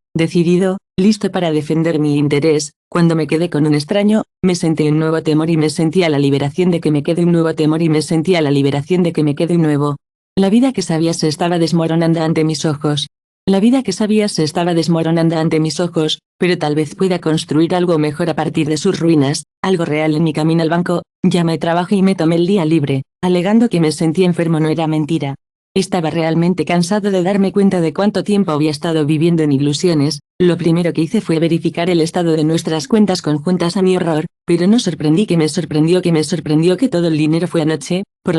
listo para defender mi interés. Cuando me quedé con un extraño, me sentí un nuevo temor y me sentía la liberación de que me quede un nuevo temor y me sentía la liberación de que me quede un nuevo. La vida que sabía se estaba desmoronando ante mis ojos. La vida que sabía se estaba desmoronando ante mis ojos, pero tal vez pueda construir algo mejor a partir de sus ruinas, algo real. En mi camino al banco, llamé trabajo y me tomé el día libre, alegando que me sentía enfermo. No era mentira. Estaba realmente cansado de darme cuenta de cuánto tiempo había estado viviendo en ilusiones. Lo primero que hice fue verificar el estado de nuestras cuentas conjuntas. A mi horror, pero no sorprendí que me sorprendió que todo el dinero fue anoche, por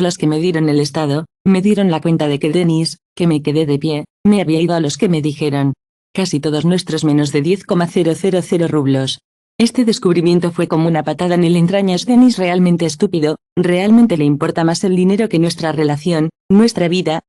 las que me dieron el estado, me dieron la cuenta de que Dennis, que me quedé de pie, me había ido a los que me dijeron. Casi todos nuestros menos de 10,000 rublos. Este descubrimiento fue como una patada en el entrañas. Denis realmente estúpido, realmente le importa más el dinero que nuestra relación, nuestra vida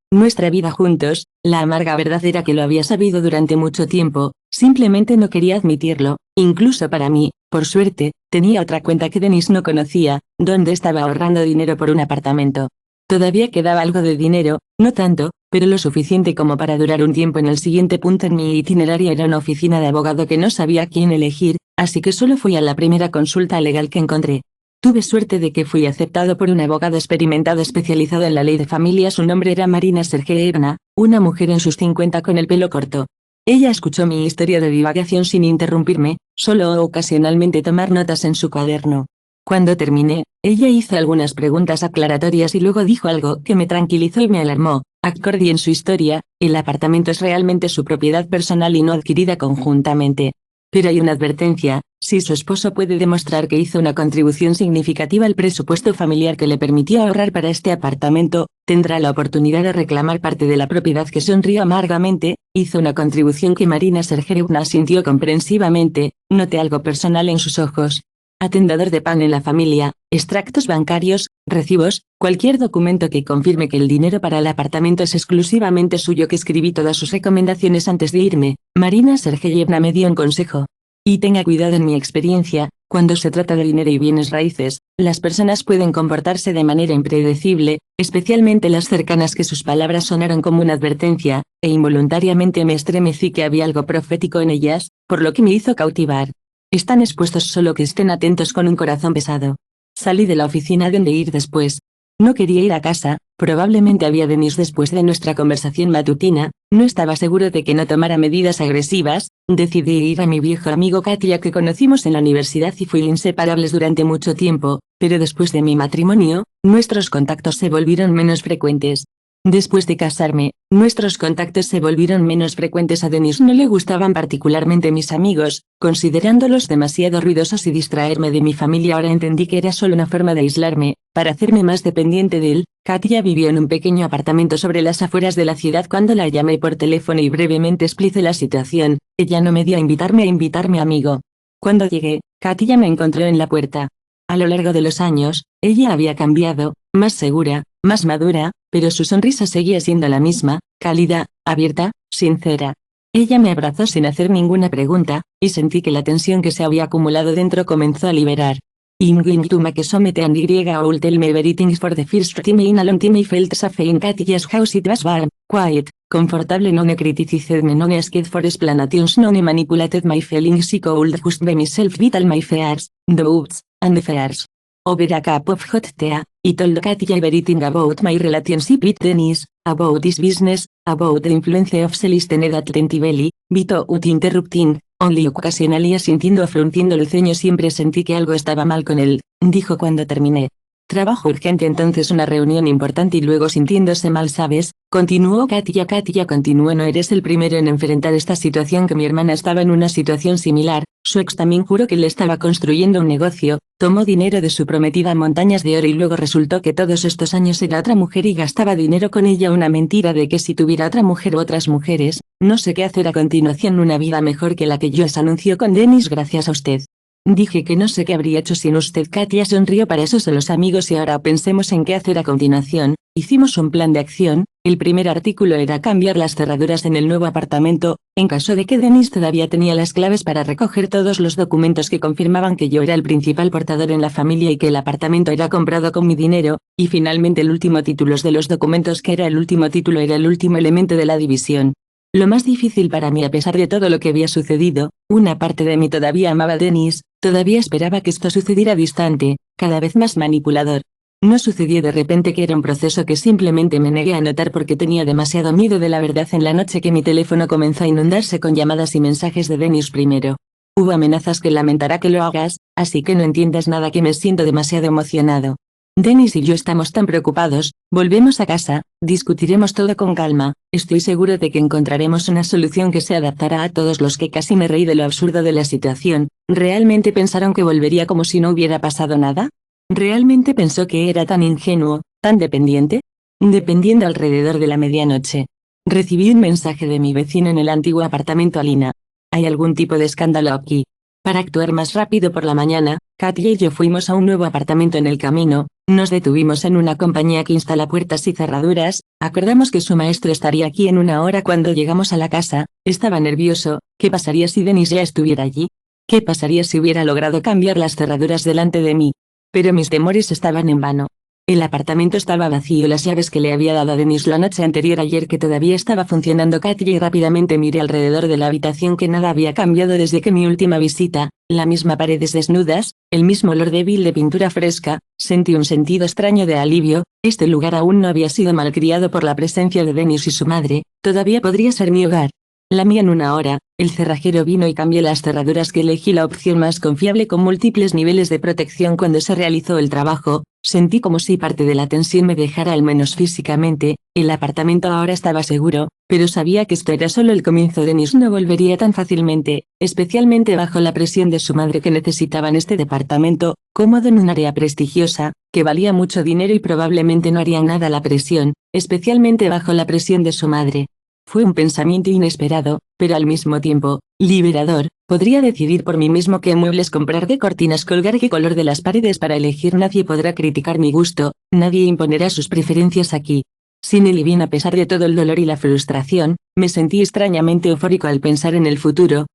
juntos. La amarga verdad era que lo había sabido durante mucho tiempo, simplemente no quería admitirlo, incluso para mí, por suerte, tenía otra cuenta que Denis no conocía, donde estaba ahorrando dinero por un apartamento. Todavía quedaba algo de dinero, no tanto, pero lo suficiente como para durar un tiempo. En el siguiente punto en mi itinerario era una oficina de abogado que no sabía a quién elegir, así que solo fui a la primera consulta legal que encontré. Tuve suerte de que fui aceptado por un abogado experimentado especializado en la ley de familia. Su nombre era Marina Sergeyevna, una mujer en sus 50 con el pelo corto. Ella escuchó mi historia de divagación sin interrumpirme, solo ocasionalmente tomar notas en su cuaderno. Cuando terminé, ella hizo algunas preguntas aclaratorias y luego dijo algo que me tranquilizó y me alarmó. Acorde en su historia, el apartamento es realmente su propiedad personal y no adquirida conjuntamente. Pero hay una advertencia: si su esposo puede demostrar que hizo una contribución significativa al presupuesto familiar que le permitió ahorrar para este apartamento, tendrá la oportunidad de reclamar parte de la propiedad. Que sonrió amargamente. Hizo una contribución que Marina Sergeyevna sintió comprensivamente. Noté algo personal en sus ojos. Atendedor de pan en la familia, extractos bancarios, recibos, cualquier documento que confirme que el dinero para el apartamento es exclusivamente suyo. Que escribí todas sus recomendaciones antes de irme. Marina Sergeyevna me dio un consejo. Y tenga cuidado. En mi experiencia, cuando se trata de dinero y bienes raíces, las personas pueden comportarse de manera impredecible, especialmente las cercanas. Que sus palabras sonaron como una advertencia, e involuntariamente me estremecí. Que había algo profético en ellas, por lo que me hizo cautivar. Están expuestos, solo que estén atentos. Con un corazón pesado, salí de la oficina. ¿Dónde ir después? No quería ir a casa. Probablemente había Denis después de nuestra conversación matutina. No estaba seguro de que no tomara medidas agresivas. Decidí ir a mi viejo amigo Katia, que conocimos en la universidad y fui inseparables durante mucho tiempo, pero después de mi matrimonio, nuestros contactos se volvieron menos frecuentes. Después de casarme, nuestros contactos se volvieron menos frecuentes. A Denis no le gustaban particularmente mis amigos, considerándolos demasiado ruidosos y distraerme de mi familia. Ahora entendí que era solo una forma de aislarme, para hacerme más dependiente de él. Katia vivió en un pequeño apartamento sobre las afueras de la ciudad. Cuando la llamé por teléfono y brevemente expliqué la situación, ella no me dio a invitarme amigo. Cuando llegué, Katia me encontró en la puerta. A lo largo de los años, ella había cambiado, más segura, más madura, pero su sonrisa seguía siendo la misma, cálida, abierta, sincera. Ella me abrazó sin hacer ninguna pregunta, y sentí que la tensión que se había acumulado dentro comenzó a liberar. I'm going to make some tea and I'll tell me everything for the first time in a long time. I felt safe in Katya's house. It was warm, quiet, comfortable. No criticized me, no asked for explanations, no manipulated my feelings. I could just be myself with all my fears, doubts, and fears. Over a cup of hot tea, I told Katya everything about my relationship with Denis, about his business, about the influence of Celestine at Tentiveli, without interrupting, only occasionally asintiendo o frunciendo el ceño. Siempre sentí que algo estaba mal con él, dijo cuando terminé. Trabajo urgente, entonces una reunión importante y luego sintiéndose mal, ¿sabes? Continuó Katia. Katia continuó: no eres el primero en enfrentar esta situación. Que mi hermana estaba en una situación similar. Su ex también juró que le estaba construyendo un negocio, tomó dinero de su prometida en montañas de oro y luego resultó que todos estos años era otra mujer y gastaba dinero con ella. Una mentira de que si tuviera otra mujer u otras mujeres, no sé qué hacer a continuación. Una vida mejor que la que yo os anunció con Denis gracias a usted. Dije que no sé qué habría hecho sin usted. Katia sonrió: para eso son los amigos. Y ahora pensemos en qué hacer a continuación. Hicimos un plan de acción. El primer artículo era cambiar las cerraduras en el nuevo apartamento, en caso de que Denis todavía tenía las claves para recoger todos los documentos que confirmaban que yo era el principal portador en la familia y que el apartamento era comprado con mi dinero, y finalmente el último título de los documentos, que era el último título, era el último elemento de la división. Lo más difícil para mí, a pesar de todo lo que había sucedido, una parte de mí todavía amaba a Denis, todavía esperaba que esto sucediera distante, cada vez más manipulador. No sucedió de repente, que era un proceso que simplemente me negué a notar porque tenía demasiado miedo de la verdad. En la noche que mi teléfono comenzó a inundarse con llamadas y mensajes de Denis primero. Hubo amenazas: que lamentará que lo hagas, así que no entiendas nada, que me siento demasiado emocionado. Denis y yo estamos tan preocupados. Volvemos a casa, discutiremos todo con calma, estoy seguro de que encontraremos una solución que se adaptará a todos. Los que casi me reí de lo absurdo de la situación. ¿Realmente pensaron que volvería como si no hubiera pasado nada? ¿Realmente pensó que era tan ingenuo, tan dependiente? Dependiendo alrededor de la medianoche. Recibí un mensaje de mi vecino en el antiguo apartamento: Alina. ¿Hay algún tipo de escándalo aquí? Para actuar más rápido por la mañana, Katia y yo fuimos a un nuevo apartamento en el camino, nos detuvimos en una compañía que instala puertas y cerraduras, acordamos que su maestro estaría aquí en una hora cuando llegamos a la casa, estaba nervioso, ¿qué pasaría si Denis ya estuviera allí? ¿Qué pasaría si hubiera logrado cambiar las cerraduras delante de mí? Pero mis temores estaban en vano. El apartamento estaba vacío, las llaves que le había dado a Denis la noche anterior ayer que todavía estaba funcionando Katia y rápidamente miré alrededor de la habitación que nada había cambiado desde que mi última visita, la misma paredes desnudas, el mismo olor débil de pintura fresca, sentí un sentido extraño de alivio, este lugar aún no había sido malcriado por la presencia de Denis y su madre, todavía podría ser mi hogar. La mía en una hora, el cerrajero vino y cambié las cerraduras que elegí la opción más confiable con múltiples niveles de protección cuando se realizó el trabajo, sentí como si parte de la tensión me dejara al menos físicamente, el apartamento ahora estaba seguro, pero sabía que esto era solo el comienzo. Denis no volvería tan fácilmente, especialmente bajo la presión de su madre que necesitaban este departamento, cómodo en un área prestigiosa, que valía mucho dinero y probablemente no harían nada a la presión, especialmente bajo la presión de su madre. Fue un pensamiento inesperado, pero al mismo tiempo, liberador. Podría decidir por mí mismo qué muebles comprar, qué cortinas colgar, qué color de las paredes para elegir. Nadie podrá criticar mi gusto, nadie imponerá sus preferencias aquí. Sin él y bien a pesar de todo el dolor y la frustración, me sentí extrañamente eufórico al pensar en el futuro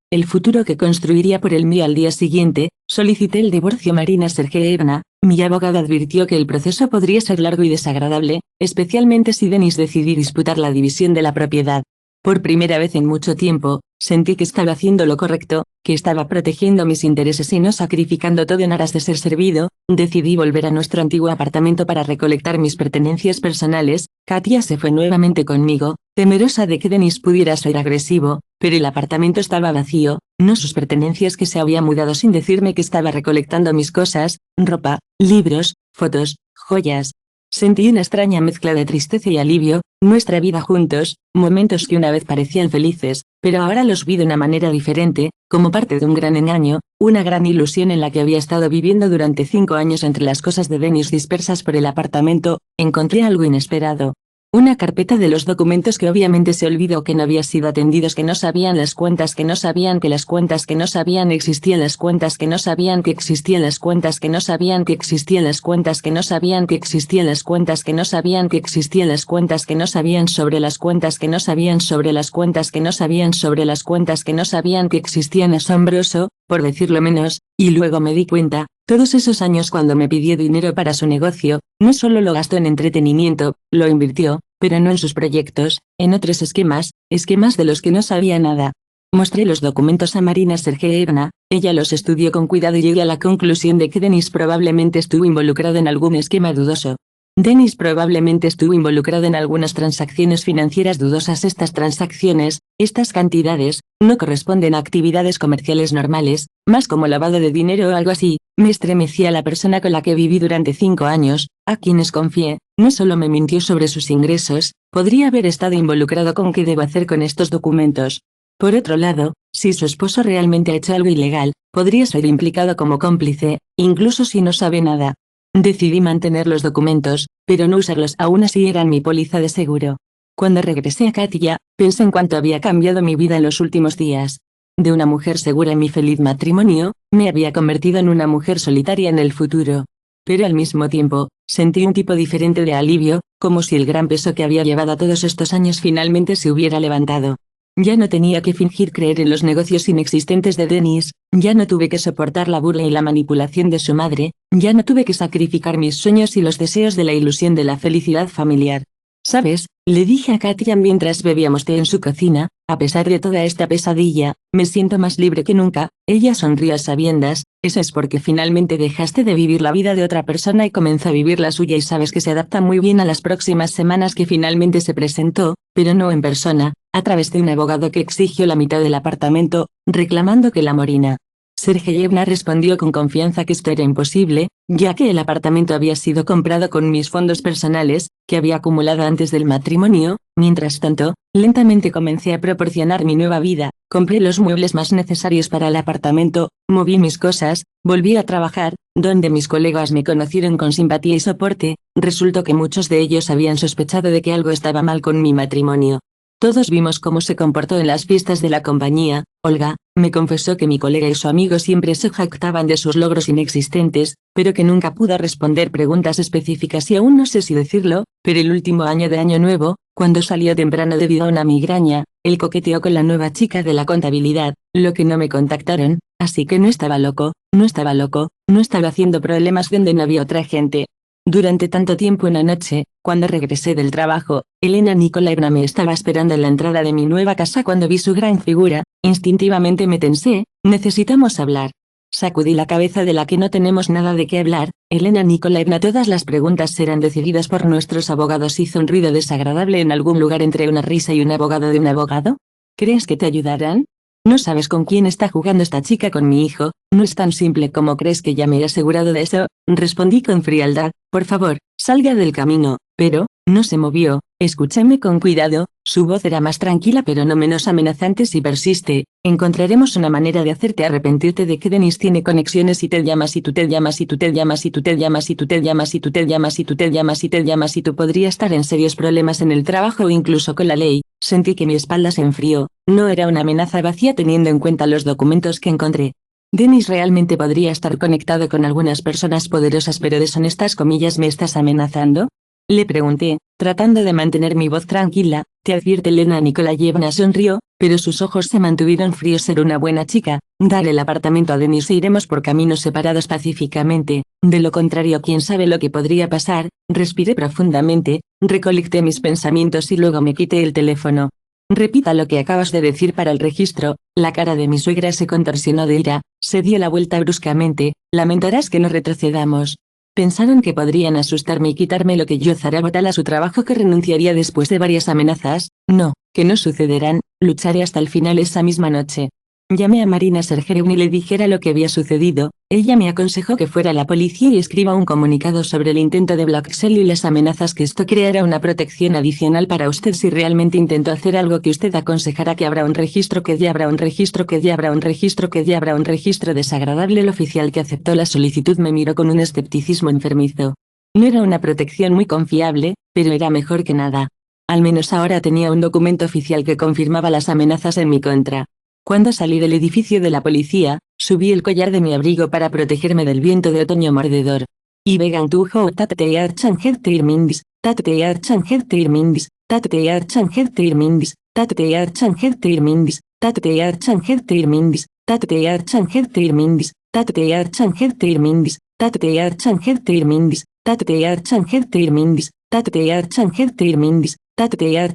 que construiría por el mío al día siguiente. Solicité el divorcio. Marina Sergeyevna, mi abogado advirtió que el proceso podría ser largo y desagradable, especialmente si Denis decidí disputar la división de la propiedad. Por primera vez en mucho tiempo, sentí que estaba haciendo lo correcto, que estaba protegiendo mis intereses y no sacrificando todo en aras de ser servido. Decidí volver a nuestro antiguo apartamento para recolectar mis pertenencias personales. Katia se fue nuevamente conmigo, temerosa de que Denis pudiera ser agresivo, pero el apartamento estaba vacío, no sus pertenencias, que se había mudado sin decirme que estaba recolectando mis cosas, ropa, libros, fotos, joyas. Sentí una extraña mezcla de tristeza y alivio, nuestra vida juntos, momentos que una vez parecían felices, pero ahora los vi de una manera diferente, como parte de un gran engaño, una gran ilusión en la que había estado viviendo durante 5 años. Entre las cosas de Denis dispersas por el apartamento, encontré algo inesperado. Una carpeta de los documentos que obviamente se olvidó, que no había sido atendidos, que no sabían las cuentas, que no sabían que las cuentas, que no sabían existían las cuentas, que no sabían que existían las cuentas, que no sabían que existían las cuentas, que no sabían que existían las cuentas, que no sabían que existían las cuentas, que no sabían sobre las cuentas, que no sabían sobre las cuentas, que no sabían sobre las cuentas, que no sabían que existían. Asombroso, por decirlo menos, y luego me di cuenta, todos esos años cuando me pidió dinero para su negocio, no solo lo gastó en entretenimiento, lo invirtió, pero no en sus proyectos, en otros esquemas de los que no sabía nada. Mostré los documentos a Marina Sergeyevna, ella los estudió con cuidado y llegué a la conclusión de que Denis probablemente estuvo involucrado en algún esquema dudoso. Denis probablemente estuvo involucrado en algunas transacciones financieras dudosas. Estas transacciones, estas cantidades, no corresponden a actividades comerciales normales, más como lavado de dinero o algo así. Me estremecí. A la persona con la que viví durante 5 años, a quienes confié, no solo me mintió sobre sus ingresos, podría haber estado involucrado con qué debo hacer con estos documentos. Por otro lado, si su esposo realmente ha hecho algo ilegal, podría ser implicado como cómplice, incluso si no sabe nada. Decidí mantener los documentos, pero no usarlos. Aún así eran mi póliza de seguro. Cuando regresé a Katia, pensé en cuánto había cambiado mi vida en los últimos días. De una mujer segura en mi feliz matrimonio, me había convertido en una mujer solitaria en el futuro. Pero al mismo tiempo, sentí un tipo diferente de alivio, como si el gran peso que había llevado todos estos años finalmente se hubiera levantado. Ya no tenía que fingir creer en los negocios inexistentes de Denis, ya no tuve que soportar la burla y la manipulación de su madre, ya no tuve que sacrificar mis sueños y los deseos de la ilusión de la felicidad familiar. ¿Sabes?, le dije a Katia mientras bebíamos té en su cocina, a pesar de toda esta pesadilla, me siento más libre que nunca. Ella sonrió a sabiendas, eso es porque finalmente dejaste de vivir la vida de otra persona y comenzó a vivir la suya, y sabes que se adapta muy bien a las próximas semanas. Que finalmente se presentó, pero no en persona, a través de un abogado que exigió la mitad del apartamento, reclamando que la Marina Sergeyevna respondió con confianza que esto era imposible, ya que el apartamento había sido comprado con mis fondos personales, que había acumulado antes del matrimonio. Mientras tanto, lentamente comencé a proporcionar mi nueva vida, compré los muebles más necesarios para el apartamento, moví mis cosas, volví a trabajar, donde mis colegas me conocieron con simpatía y soporte. Resultó que muchos de ellos habían sospechado de que algo estaba mal con mi matrimonio. Todos vimos cómo se comportó en las fiestas de la compañía. Olga me confesó que mi colega y su amigo siempre se jactaban de sus logros inexistentes, pero que nunca pudo responder preguntas específicas y aún no sé si decirlo, pero el último año de Año Nuevo, cuando salió temprano debido a una migraña, él coqueteó con la nueva chica de la contabilidad, lo que no me contactaron, así que no estaba loco, no estaba loco, no estaba haciendo problemas donde no había otra gente. Durante tanto tiempo una noche, cuando regresé del trabajo, Elena Nikolaevna me estaba esperando en la entrada de mi nueva casa cuando vi su gran figura, instintivamente me tensé, necesitamos hablar. Sacudí la cabeza de la que no tenemos nada de qué hablar, Elena Nikolaevna, todas las preguntas serán decididas por nuestros abogados. Hizo un ruido desagradable en algún lugar entre una risa y un abogado de un abogado. ¿Crees que te ayudarán? No sabes con quién está jugando esta chica con mi hijo, no es tan simple como crees que ya me he asegurado de eso, respondí con frialdad. Por favor, salga del camino, pero, no se movió, escúchame con cuidado, su voz era más tranquila pero no menos amenazante. Si persiste, encontraremos una manera de hacerte arrepentirte de que Denis tiene conexiones y te llamas y tú te llamas y tú te llamas y tú te llamas y tú te llamas y tú te llamas y tú te llamas y te llamas y tú podría estar en serios problemas en el trabajo o incluso con la ley. Sentí que mi espalda se enfrió, no era una amenaza vacía teniendo en cuenta los documentos que encontré. Denis realmente podría estar conectado con algunas personas poderosas pero deshonestas. Comillas, ¿me estás amenazando? Le pregunté, tratando de mantener mi voz tranquila. Te advierte. Elena Nikolaevna sonrió, pero sus ojos se mantuvieron fríos. Ser una buena chica, dar el apartamento a Denis e iremos por caminos separados pacíficamente, de lo contrario quién sabe lo que podría pasar. Respiré profundamente, recolecté mis pensamientos y luego me quité el teléfono. Repita lo que acabas de decir para el registro. La cara de mi suegra se contorsionó de ira, se dio la vuelta bruscamente. Lamentarás que no retrocedamos. Pensaron que podrían asustarme y quitarme lo que yo zaragotal a su trabajo, que renunciaría después de varias amenazas. No, que no sucederán, lucharé hasta el final esa misma noche. Llamé a Marina Sergeevna y le dijera lo que había sucedido. Ella me aconsejó que fuera a la policía y escriba un comunicado sobre el intento de blackmail y las amenazas, que esto creará una protección adicional para usted si realmente intentó hacer algo, que usted aconsejará que habrá un registro, que ya habrá un registro, que ya habrá un registro, que ya habrá un registro. Desagradable. El oficial que aceptó la solicitud me miró con un escepticismo enfermizo. No era una protección muy confiable, pero era mejor que nada. Al menos ahora tenía un documento oficial que confirmaba las amenazas en mi contra. Cuando salí del edificio de la policía, subí el collar de mi abrigo para protegerme del viento de otoño mordedor. Y vegan tu ho tatear chanjer mindis, tatear chanjer mindis, tatear chanjer mindis, tatear chanjer mindis, tatear chanjer mindis, tatear chanjer mindis, tatear chanjer mindis, tatear chanjer mindis, tatear chanjer mindis, tatear chanjer mindis, tatear chanjer mindis, tatear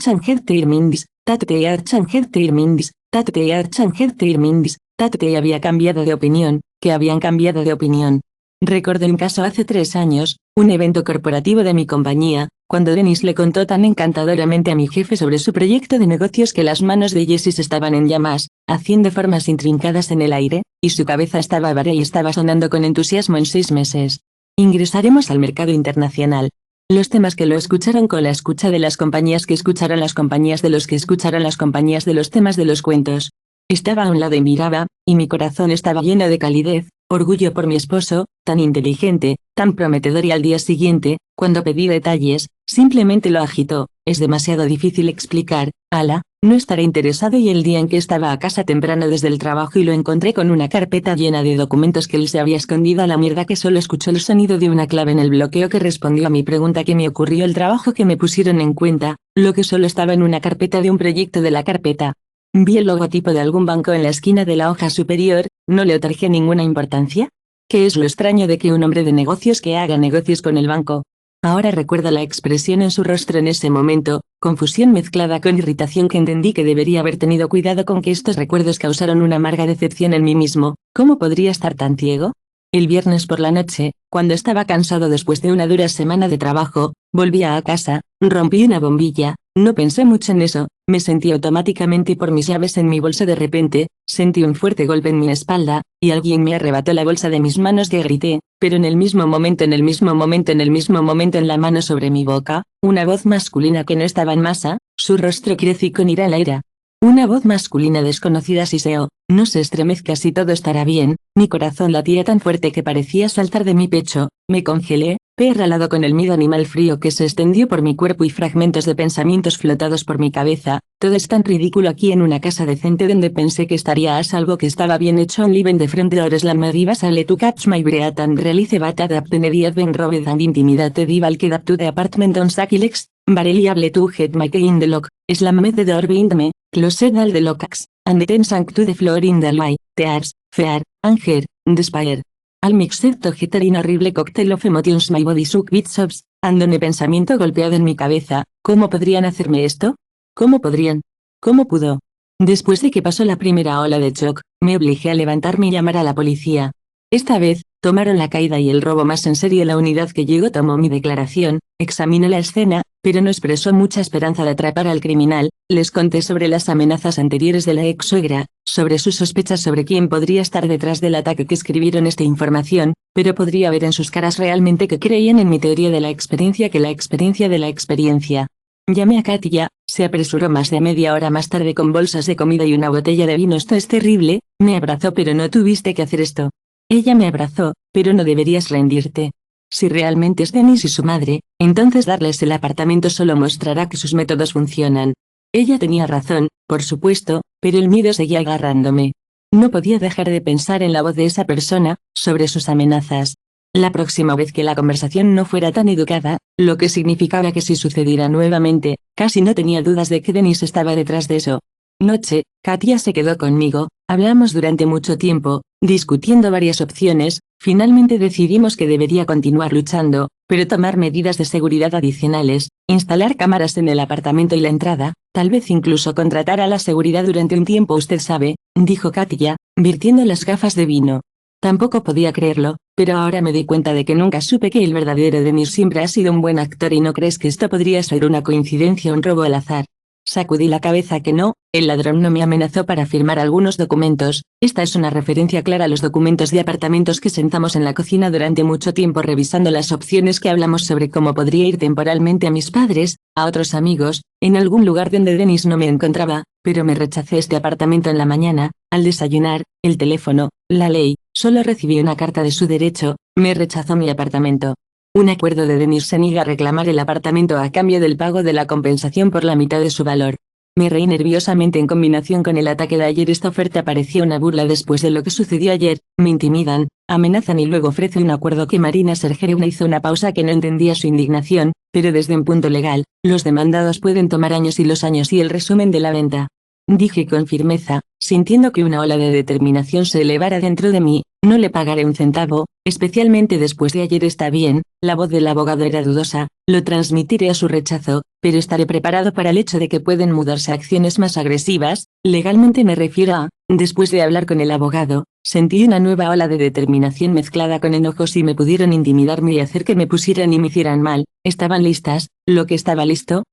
chanjer mindis. Tatear chanjer mindis, tatear chanjer mindis, Tate había cambiado de opinión, que habían cambiado de opinión. Recordé un caso hace 3 años, un evento corporativo de mi compañía, cuando Denis le contó tan encantadoramente a mi jefe sobre su proyecto de negocios que las manos de Jessis estaban en llamas, haciendo formas intrincadas en el aire, y su cabeza estaba vara y estaba sonando con entusiasmo. En 6 meses. Ingresaremos al mercado internacional. Los temas que lo escucharon con la escucha de las compañías que escucharon las compañías de los que escucharon las compañías de los temas de los cuentos. Estaba a un lado y miraba, y mi corazón estaba lleno de calidez, orgullo por mi esposo, tan inteligente, tan prometedor, y al día siguiente, cuando pedí detalles, simplemente lo agitó. Es demasiado difícil explicar, ala, no estaré interesado. Y el día en que estaba a casa temprano desde el trabajo y lo encontré con una carpeta llena de documentos que él se había escondido a la mierda, que solo escuchó el sonido de una clave en el bloqueo que respondió a mi pregunta que me ocurrió, el trabajo que me pusieron en cuenta, lo que solo estaba en una carpeta de un proyecto de la carpeta. Vi el logotipo de algún banco en la esquina de la hoja superior, no le otorgué ninguna importancia. ¿Qué es lo extraño de que un hombre de negocios que haga negocios con el banco? Ahora recuerdo la expresión en su rostro en ese momento, confusión mezclada con irritación, que entendí que debería haber tenido cuidado con que estos recuerdos causaron una amarga decepción en mí mismo. ¿Cómo podría estar tan ciego? El viernes por la noche, cuando estaba cansado después de una dura semana de trabajo, volví a casa, rompí una bombilla, no pensé mucho en eso, me sentí automáticamente por mis llaves en mi bolsa. De repente, sentí un fuerte golpe en mi espalda, y alguien me arrebató la bolsa de mis manos. Que grité, pero en el mismo momento, en la mano sobre mi boca, una voz masculina que no estaba en masa, su rostro creció con ira en la ira. Una voz masculina desconocida siseó, no se estremezca, si todo estará bien. Mi corazón latía tan fuerte que parecía saltar de mi pecho, me congelé, Perralado con el miedo animal frío que se extendió por mi cuerpo y fragmentos de pensamientos flotados por mi cabeza, todo es tan ridículo aquí en una casa decente donde pensé que estaría a salvo, que estaba bien hecho un living de front door slam arriba sale to catch my breath and release bad adaptenediad ben robed and intimidate dival que to the apartment on sakilex, barely able to get my key in the lock, slammed the door behind me, closed all the locks, and then sank to the floor in the light, tears, fear, anger, despair. Al mixed together in horrible cocktail of emotions my body shook with sobs, andone pensamiento golpeado en mi cabeza, ¿cómo podrían hacerme esto? ¿Cómo podrían? ¿Cómo pudo? Después de que pasó la primera ola de shock, me obligé a levantarme y llamar a la policía. Esta vez, tomaron la caída y el robo más en serio. La unidad que llegó tomó mi declaración, examinó la escena, pero no expresó mucha esperanza de atrapar al criminal. Les conté sobre las amenazas anteriores de la ex suegra, sobre sus sospechas sobre quién podría estar detrás del ataque que escribieron esta información, pero podría ver en sus caras realmente que creían en mi teoría de la experiencia que la experiencia de la experiencia. Llamé a Katia, se apresuró más de media hora más tarde con bolsas de comida y una botella de vino. Esto es terrible, me abrazó. Pero no tuviste que hacer esto. Ella me abrazó, pero no deberías rendirte. Si realmente es Dennis y su madre, entonces darles el apartamento solo mostrará que sus métodos funcionan. Ella tenía razón, por supuesto, pero el miedo seguía agarrándome. No podía dejar de pensar en la voz de esa persona, sobre sus amenazas. La próxima vez que la conversación no fuera tan educada, lo que significaba que si sucediera nuevamente, casi no tenía dudas de que Dennis estaba detrás de eso. Noche, Katia se quedó conmigo, hablamos durante mucho tiempo, discutiendo varias opciones. Finalmente decidimos que debería continuar luchando, pero tomar medidas de seguridad adicionales, instalar cámaras en el apartamento y la entrada, tal vez incluso contratar a la seguridad durante un tiempo. Usted sabe, dijo Katia, virtiendo las gafas de vino. Tampoco podía creerlo, pero ahora me di cuenta de que nunca supe que el verdadero Dennis siempre ha sido un buen actor. ¿Y no crees que esto podría ser una coincidencia o un robo al azar? Sacudí la cabeza que no, el ladrón no me amenazó para firmar algunos documentos. Esta es una referencia clara a los documentos de apartamentos que sentamos en la cocina durante mucho tiempo revisando las opciones que hablamos sobre cómo podría ir temporalmente a mis padres, a otros amigos, en algún lugar donde Dennis no me encontraba, pero me rechacé este apartamento en la mañana, al desayunar, el teléfono, la ley, solo recibí una carta de su derecho, me rechazó mi apartamento. Un acuerdo de Dennis se niega a reclamar el apartamento a cambio del pago de la compensación por la mitad de su valor. Me reí nerviosamente en combinación con el ataque de ayer. Esta oferta parecía una burla después de lo que sucedió ayer. Me intimidan, amenazan y luego ofrece un acuerdo que Marina Sergeevna hizo una pausa que no entendía su indignación, pero desde un punto legal, los demandados pueden tomar años y los años y el resumen de la venta. Dije con firmeza, sintiendo que una ola de determinación se elevara dentro de mí, no le pagaré un centavo, especialmente después de ayer. Está bien, la voz del abogado era dudosa, lo transmitiré a su rechazo, pero estaré preparado para el hecho de que pueden mudarse a acciones más agresivas, legalmente me refiero a, después de hablar con el abogado, sentí una nueva ola de determinación mezclada con enojo. Si me pudieron intimidarme y hacer que me pusieran y me hicieran mal, estaban listas, lo que estaba listo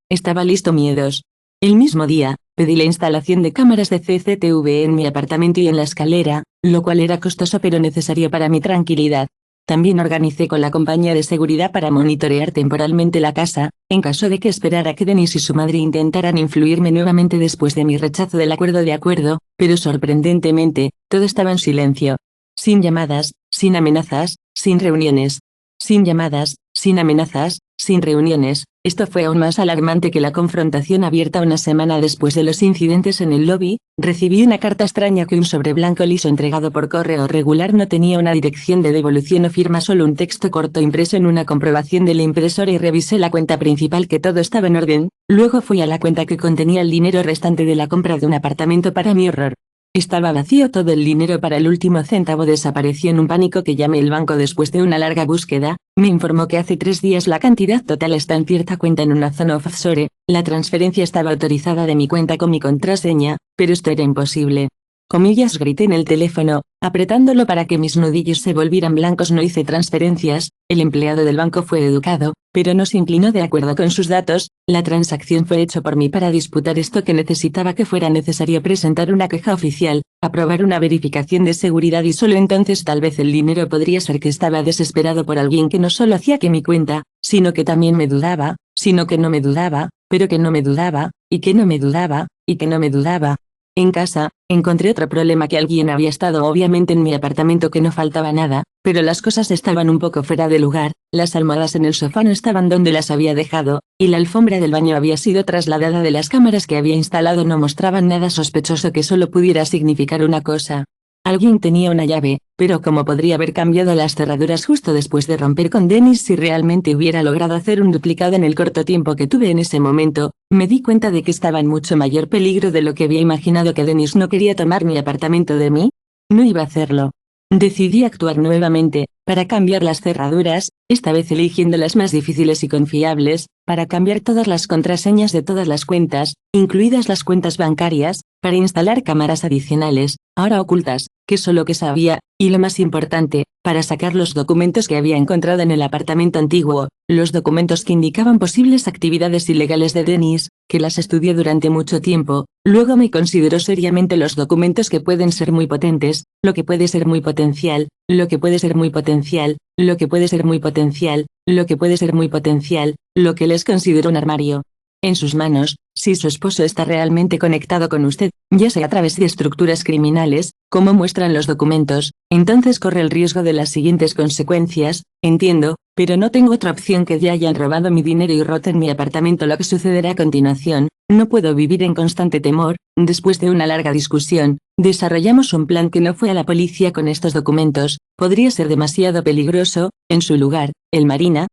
miedos. El mismo día, pedí la instalación de cámaras de CCTV en mi apartamento y en la escalera, lo cual era costoso pero necesario para mi tranquilidad. También organicé con la compañía de seguridad para monitorear temporalmente la casa, en caso de que esperara que Dennis y su madre intentaran influirme nuevamente después de mi rechazo del acuerdo, pero sorprendentemente, todo estaba en silencio. Sin llamadas, sin amenazas, sin reuniones. Sin llamadas, sin amenazas, sin reuniones. Esto fue aún más alarmante que la confrontación abierta. Una semana después de los incidentes en el lobby, recibí una carta extraña que un sobre blanco liso entregado por correo regular no tenía una dirección de devolución o firma, solo un texto corto impreso en una comprobación de la impresora, y revisé la cuenta principal que todo estaba en orden. Luego fui a la cuenta que contenía el dinero restante de la compra de un apartamento. Para mi horror, estaba vacío. Todo el dinero para el último centavo desapareció. En un pánico que llamé al banco después de una larga búsqueda, me informó que hace 3 días la cantidad total está en cierta cuenta en una zona offshore. La transferencia estaba autorizada de mi cuenta con mi contraseña, pero esto era imposible. Comillas, grité en el teléfono, apretándolo para que mis nudillos se volvieran blancos. No hice transferencias. El empleado del banco fue educado, pero no se inclinó de acuerdo con sus datos. La transacción fue hecha por mí para disputar esto que necesitaba que fuera necesario presentar una queja oficial, aprobar una verificación de seguridad y solo entonces tal vez el dinero podría ser. Que estaba desesperado por alguien que no solo hacía que mi cuenta, sino que también me dudaba, sino que no me dudaba, pero que no me dudaba, y que no me dudaba, y que no me dudaba. En casa, encontré otro problema: que alguien había estado obviamente en mi apartamento, que no faltaba nada, pero las cosas estaban un poco fuera de lugar, las almohadas en el sofá no estaban donde las había dejado, y la alfombra del baño había sido trasladada. De las cámaras que había instalado no mostraban nada sospechoso que solo pudiera significar una cosa. Alguien tenía una llave, pero ¿cómo podría haber cambiado las cerraduras justo después de romper con Dennis? Si realmente hubiera logrado hacer un duplicado en el corto tiempo que tuve en ese momento, me di cuenta de que estaba en mucho mayor peligro de lo que había imaginado. Que Dennis no quería tomar mi apartamento de mí. No iba a hacerlo. Decidí actuar nuevamente, para cambiar las cerraduras, esta vez eligiendo las más difíciles y confiables, para cambiar todas las contraseñas de todas las cuentas, incluidas las cuentas bancarias, para instalar cámaras adicionales, ahora ocultas, que es lo que sabía, y lo más importante, para sacar los documentos que había encontrado en el apartamento antiguo, los documentos que indicaban posibles actividades ilegales de Dennis, que las estudié durante mucho tiempo. Luego me consideró seriamente los documentos que pueden ser muy potentes, lo que puede ser muy potencial, lo que puede ser muy potencial, lo que puede ser muy potencial, lo que puede ser muy potencial, lo que les considero un armario. En sus manos, si su esposo está realmente conectado con usted, ya sea a través de estructuras criminales, como muestran los documentos, entonces corre el riesgo de las siguientes consecuencias. Entiendo, pero no tengo otra opción que ya hayan robado mi dinero y roten mi apartamento. Lo que sucederá a continuación, no puedo vivir en constante temor. Después de una larga discusión, desarrollamos un plan que no fue a la policía con estos documentos, podría ser demasiado peligroso. En su lugar, el Marina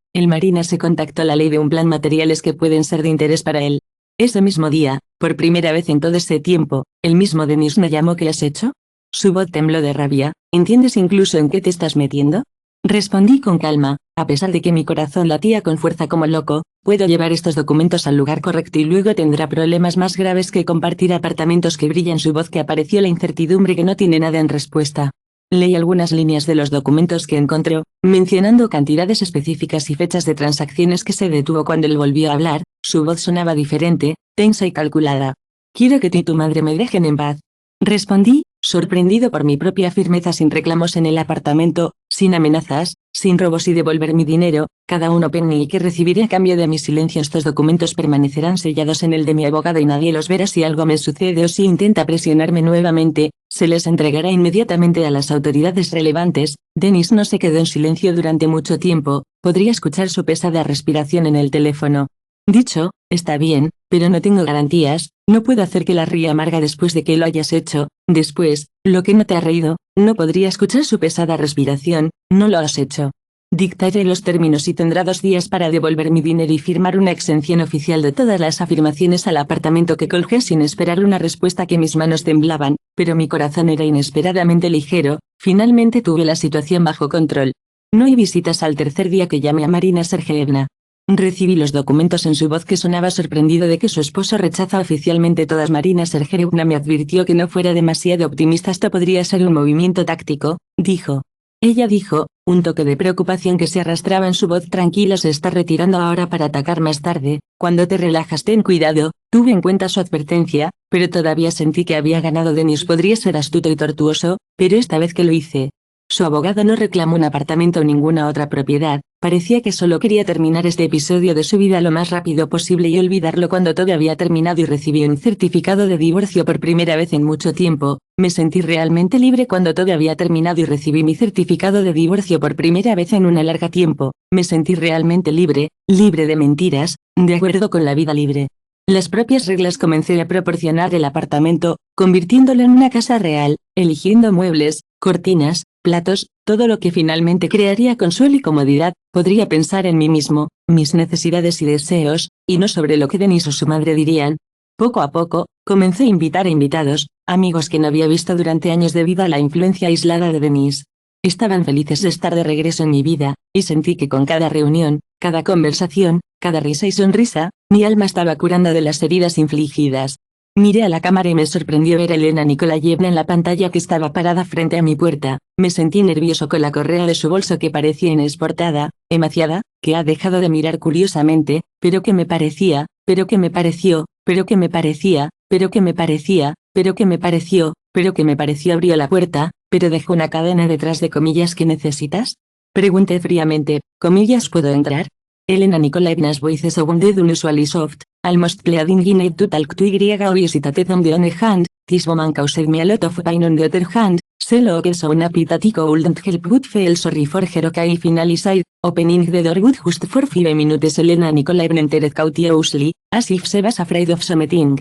se contactó a la ley de un plan, materiales que pueden ser de interés para él. Ese mismo día, por primera vez en todo ese tiempo, el mismo Dennis me llamó. ¿Qué has hecho? Su voz tembló de rabia. ¿Entiendes incluso en qué te estás metiendo? Respondí con calma, a pesar de que mi corazón latía con fuerza como loco. Puedo llevar estos documentos al lugar correcto y luego tendrá problemas más graves que compartir apartamentos. Que brilla en su voz, que apareció la incertidumbre que no tiene nada en respuesta. Leí algunas líneas de los documentos que encontró, mencionando cantidades específicas y fechas de transacciones. Que se detuvo cuando él volvió a hablar. Su voz sonaba diferente, tensa y calculada. Quiero que tú y tu madre me dejen en paz. Respondí, sorprendido por mi propia firmeza. Sin reclamos en el apartamento, sin amenazas, sin robos y devolver mi dinero, cada uno penny que recibiré a cambio de mi silencio. Estos documentos permanecerán sellados en el de mi abogado y nadie los verá. Si algo me sucede o si intenta presionarme nuevamente, se les entregará inmediatamente a las autoridades relevantes. Dennis no se quedó en silencio durante mucho tiempo, podría escuchar su pesada respiración en el teléfono. Dicho, está bien, pero no tengo garantías, no puedo hacer que la ría amarga después de que lo hayas hecho. Después, lo que no te ha reído, no podría escuchar su pesada respiración. No lo has hecho. Dictaré los términos y tendrá 2 días para devolver mi dinero y firmar una exención oficial de todas las afirmaciones al apartamento. Que colgué sin esperar una respuesta. Que mis manos temblaban, pero mi corazón era inesperadamente ligero. Finalmente tuve la situación bajo control. No hay visitas al tercer día. Que llamé a Marina Sergeyevna. Recibí los documentos en su voz, que sonaba sorprendido de que su esposo rechaza oficialmente todas. Marina Sergeyevna me advirtió que no fuera demasiado optimista. Esto podría ser un movimiento táctico, dijo. Ella dijo, un toque de preocupación que se arrastraba en su voz. Tranquilo, se está retirando ahora para atacar más tarde. Cuando te relajas, ten cuidado. Tuve en cuenta su advertencia, pero todavía sentí que había ganado. Dennis podría ser astuto y tortuoso, pero esta vez que lo hice. Su abogado no reclamó un apartamento o ninguna otra propiedad. Parecía que solo quería terminar este episodio de su vida lo más rápido posible y olvidarlo. Cuando todo había terminado y recibí un certificado de divorcio por primera vez en mucho tiempo, me sentí realmente libre. Cuando todo había terminado y recibí mi certificado de divorcio por primera vez en un largo tiempo, me sentí realmente libre, libre de mentiras, de acuerdo con la vida libre. Las propias reglas. Comencé a proporcionar el apartamento, convirtiéndolo en una casa real, eligiendo muebles, cortinas, platos, todo lo que finalmente crearía consuelo y comodidad. Podría pensar en mí mismo, mis necesidades y deseos, y no sobre lo que Dennis o su madre dirían. Poco a poco, comencé a invitar a invitados, amigos que no había visto durante años debido a la influencia aislada de Dennis. Estaban felices de estar de regreso en mi vida, y sentí que con cada reunión, cada conversación, cada risa y sonrisa, mi alma estaba curando de las heridas infligidas. Miré a la cámara y me sorprendió ver a Elena Nikolayevna en la pantalla, que estaba parada frente a mi puerta. Me sentí nervioso con la correa de su bolso, que parecía inesportada, emaciada, que ha dejado de mirar curiosamente, pero que me parecía, pero que me pareció, pero que me parecía, pero que me parecía, pero que me pareció, pero que me pareció. Abrió la puerta, pero dejó una cadena detrás de comillas. ¿Qué necesitas? Pregunté fríamente. Comillas, ¿puedo entrar? Elena Nikolaevna's voice sounded unusually soft, almost pleading in it to talk to Y. Obviously on the one hand, This woman caused me a lot of pain on the other hand, so long so una pity couldn't help but feel sorry for her. Okay, finally said, opening the door with just for 5 minutes. Elena Nikolaevna entered cautiously, as if she was afraid of something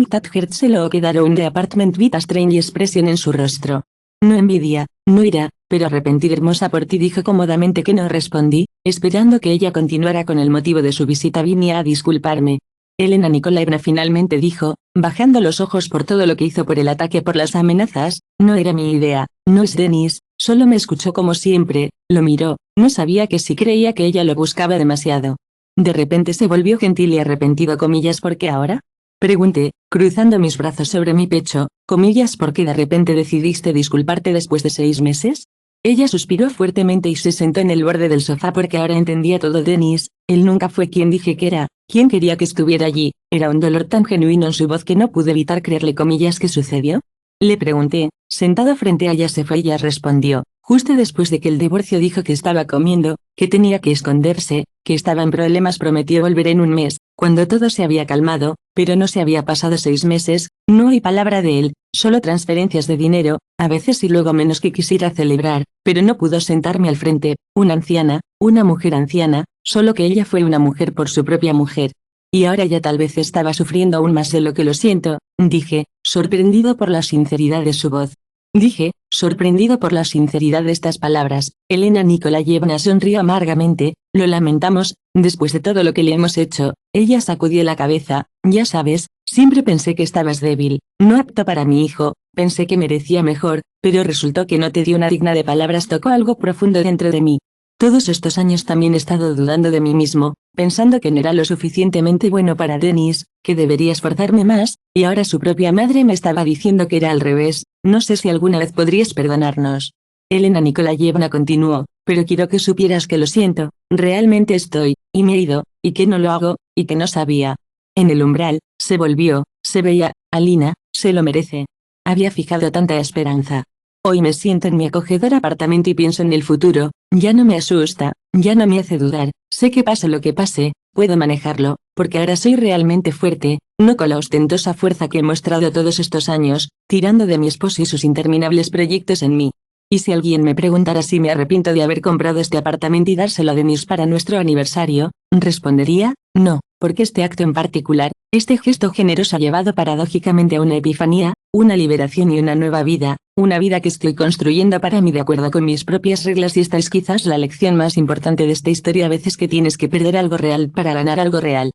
that hurt. Se lo quedaron the apartment with a strange expression en su rostro. No envidia, no ira, pero arrepentida. Hermosa por ti, dijo cómodamente. Que no respondí, esperando que ella continuara con el motivo de su visita. Vine a disculparme. Elena Nikolaevna finalmente dijo, bajando los ojos por todo lo que hizo, por el ataque, por las amenazas. No era mi idea, no es Denis, solo me escuchó como siempre, lo miró, no sabía que si creía que ella lo buscaba demasiado. De repente se volvió gentil y arrepentido, comillas. ¿Por qué ahora? Pregunté, cruzando mis brazos sobre mi pecho, comillas. ¿Por qué de repente decidiste disculparte después de 6 meses? Ella suspiró fuertemente y se sentó en el borde del sofá, porque ahora entendía todo. Denis, él nunca fue quien dije que era, quien quería que estuviera allí. Era un dolor tan genuino en su voz que no pude evitar creerle, comillas. ¿Qué sucedió? Le pregunté, sentado frente a ella. Se fue. Ella respondió, justo después de que el divorcio. Dijo que estaba comiendo, que tenía que esconderse, que estaba en problemas. Prometió volver en un mes, cuando todo se había calmado, pero no se había pasado 6 meses, no hay palabra de él, solo transferencias de dinero, a veces y luego menos que quisiera celebrar, pero no pudo sentarme al frente, una anciana, una mujer anciana, solo que ella fue una mujer por su propia mujer. Y ahora ya tal vez estaba sufriendo aún más de lo que. Lo siento, dije, sorprendido por la sinceridad de su voz. Dije, sorprendido por la sinceridad de estas palabras. Elena Nikolaevna sonrió amargamente. Lo lamentamos, después de todo lo que le hemos hecho. Ella sacudió la cabeza. Ya sabes, siempre pensé que estabas débil, no apto para mi hijo, pensé que merecía mejor, pero resultó que no te dio una digna de palabras. Tocó algo profundo dentro de mí. Todos estos años también he estado dudando de mí mismo, pensando que no era lo suficientemente bueno para Denis, que debería esforzarme más, y ahora su propia madre me estaba diciendo que era al revés. No sé si alguna vez podrías perdonarnos. Elena Nikolaevna continuó, pero quiero que supieras que lo siento, realmente estoy, y me he ido, y que no lo hago, y que no sabía. En el umbral, se volvió, se veía, Alina, se lo merece. Había fijado tanta esperanza. Hoy me siento en mi acogedor apartamento y pienso en el futuro, ya no me asusta, ya no me hace dudar, sé que pase lo que pase, puedo manejarlo, porque ahora soy realmente fuerte, no con la ostentosa fuerza que he mostrado todos estos años, tirando de mi esposo y sus interminables proyectos en mí. Y si alguien me preguntara si me arrepiento de haber comprado este apartamento y dárselo a Denis para nuestro aniversario, respondería, no, porque este acto en particular, este gesto generoso ha llevado paradójicamente a una epifanía, una liberación y una nueva vida, una vida que estoy construyendo para mí de acuerdo con mis propias reglas. Y esta es quizás la lección más importante de esta historia. A veces que tienes que perder algo real para ganar algo real.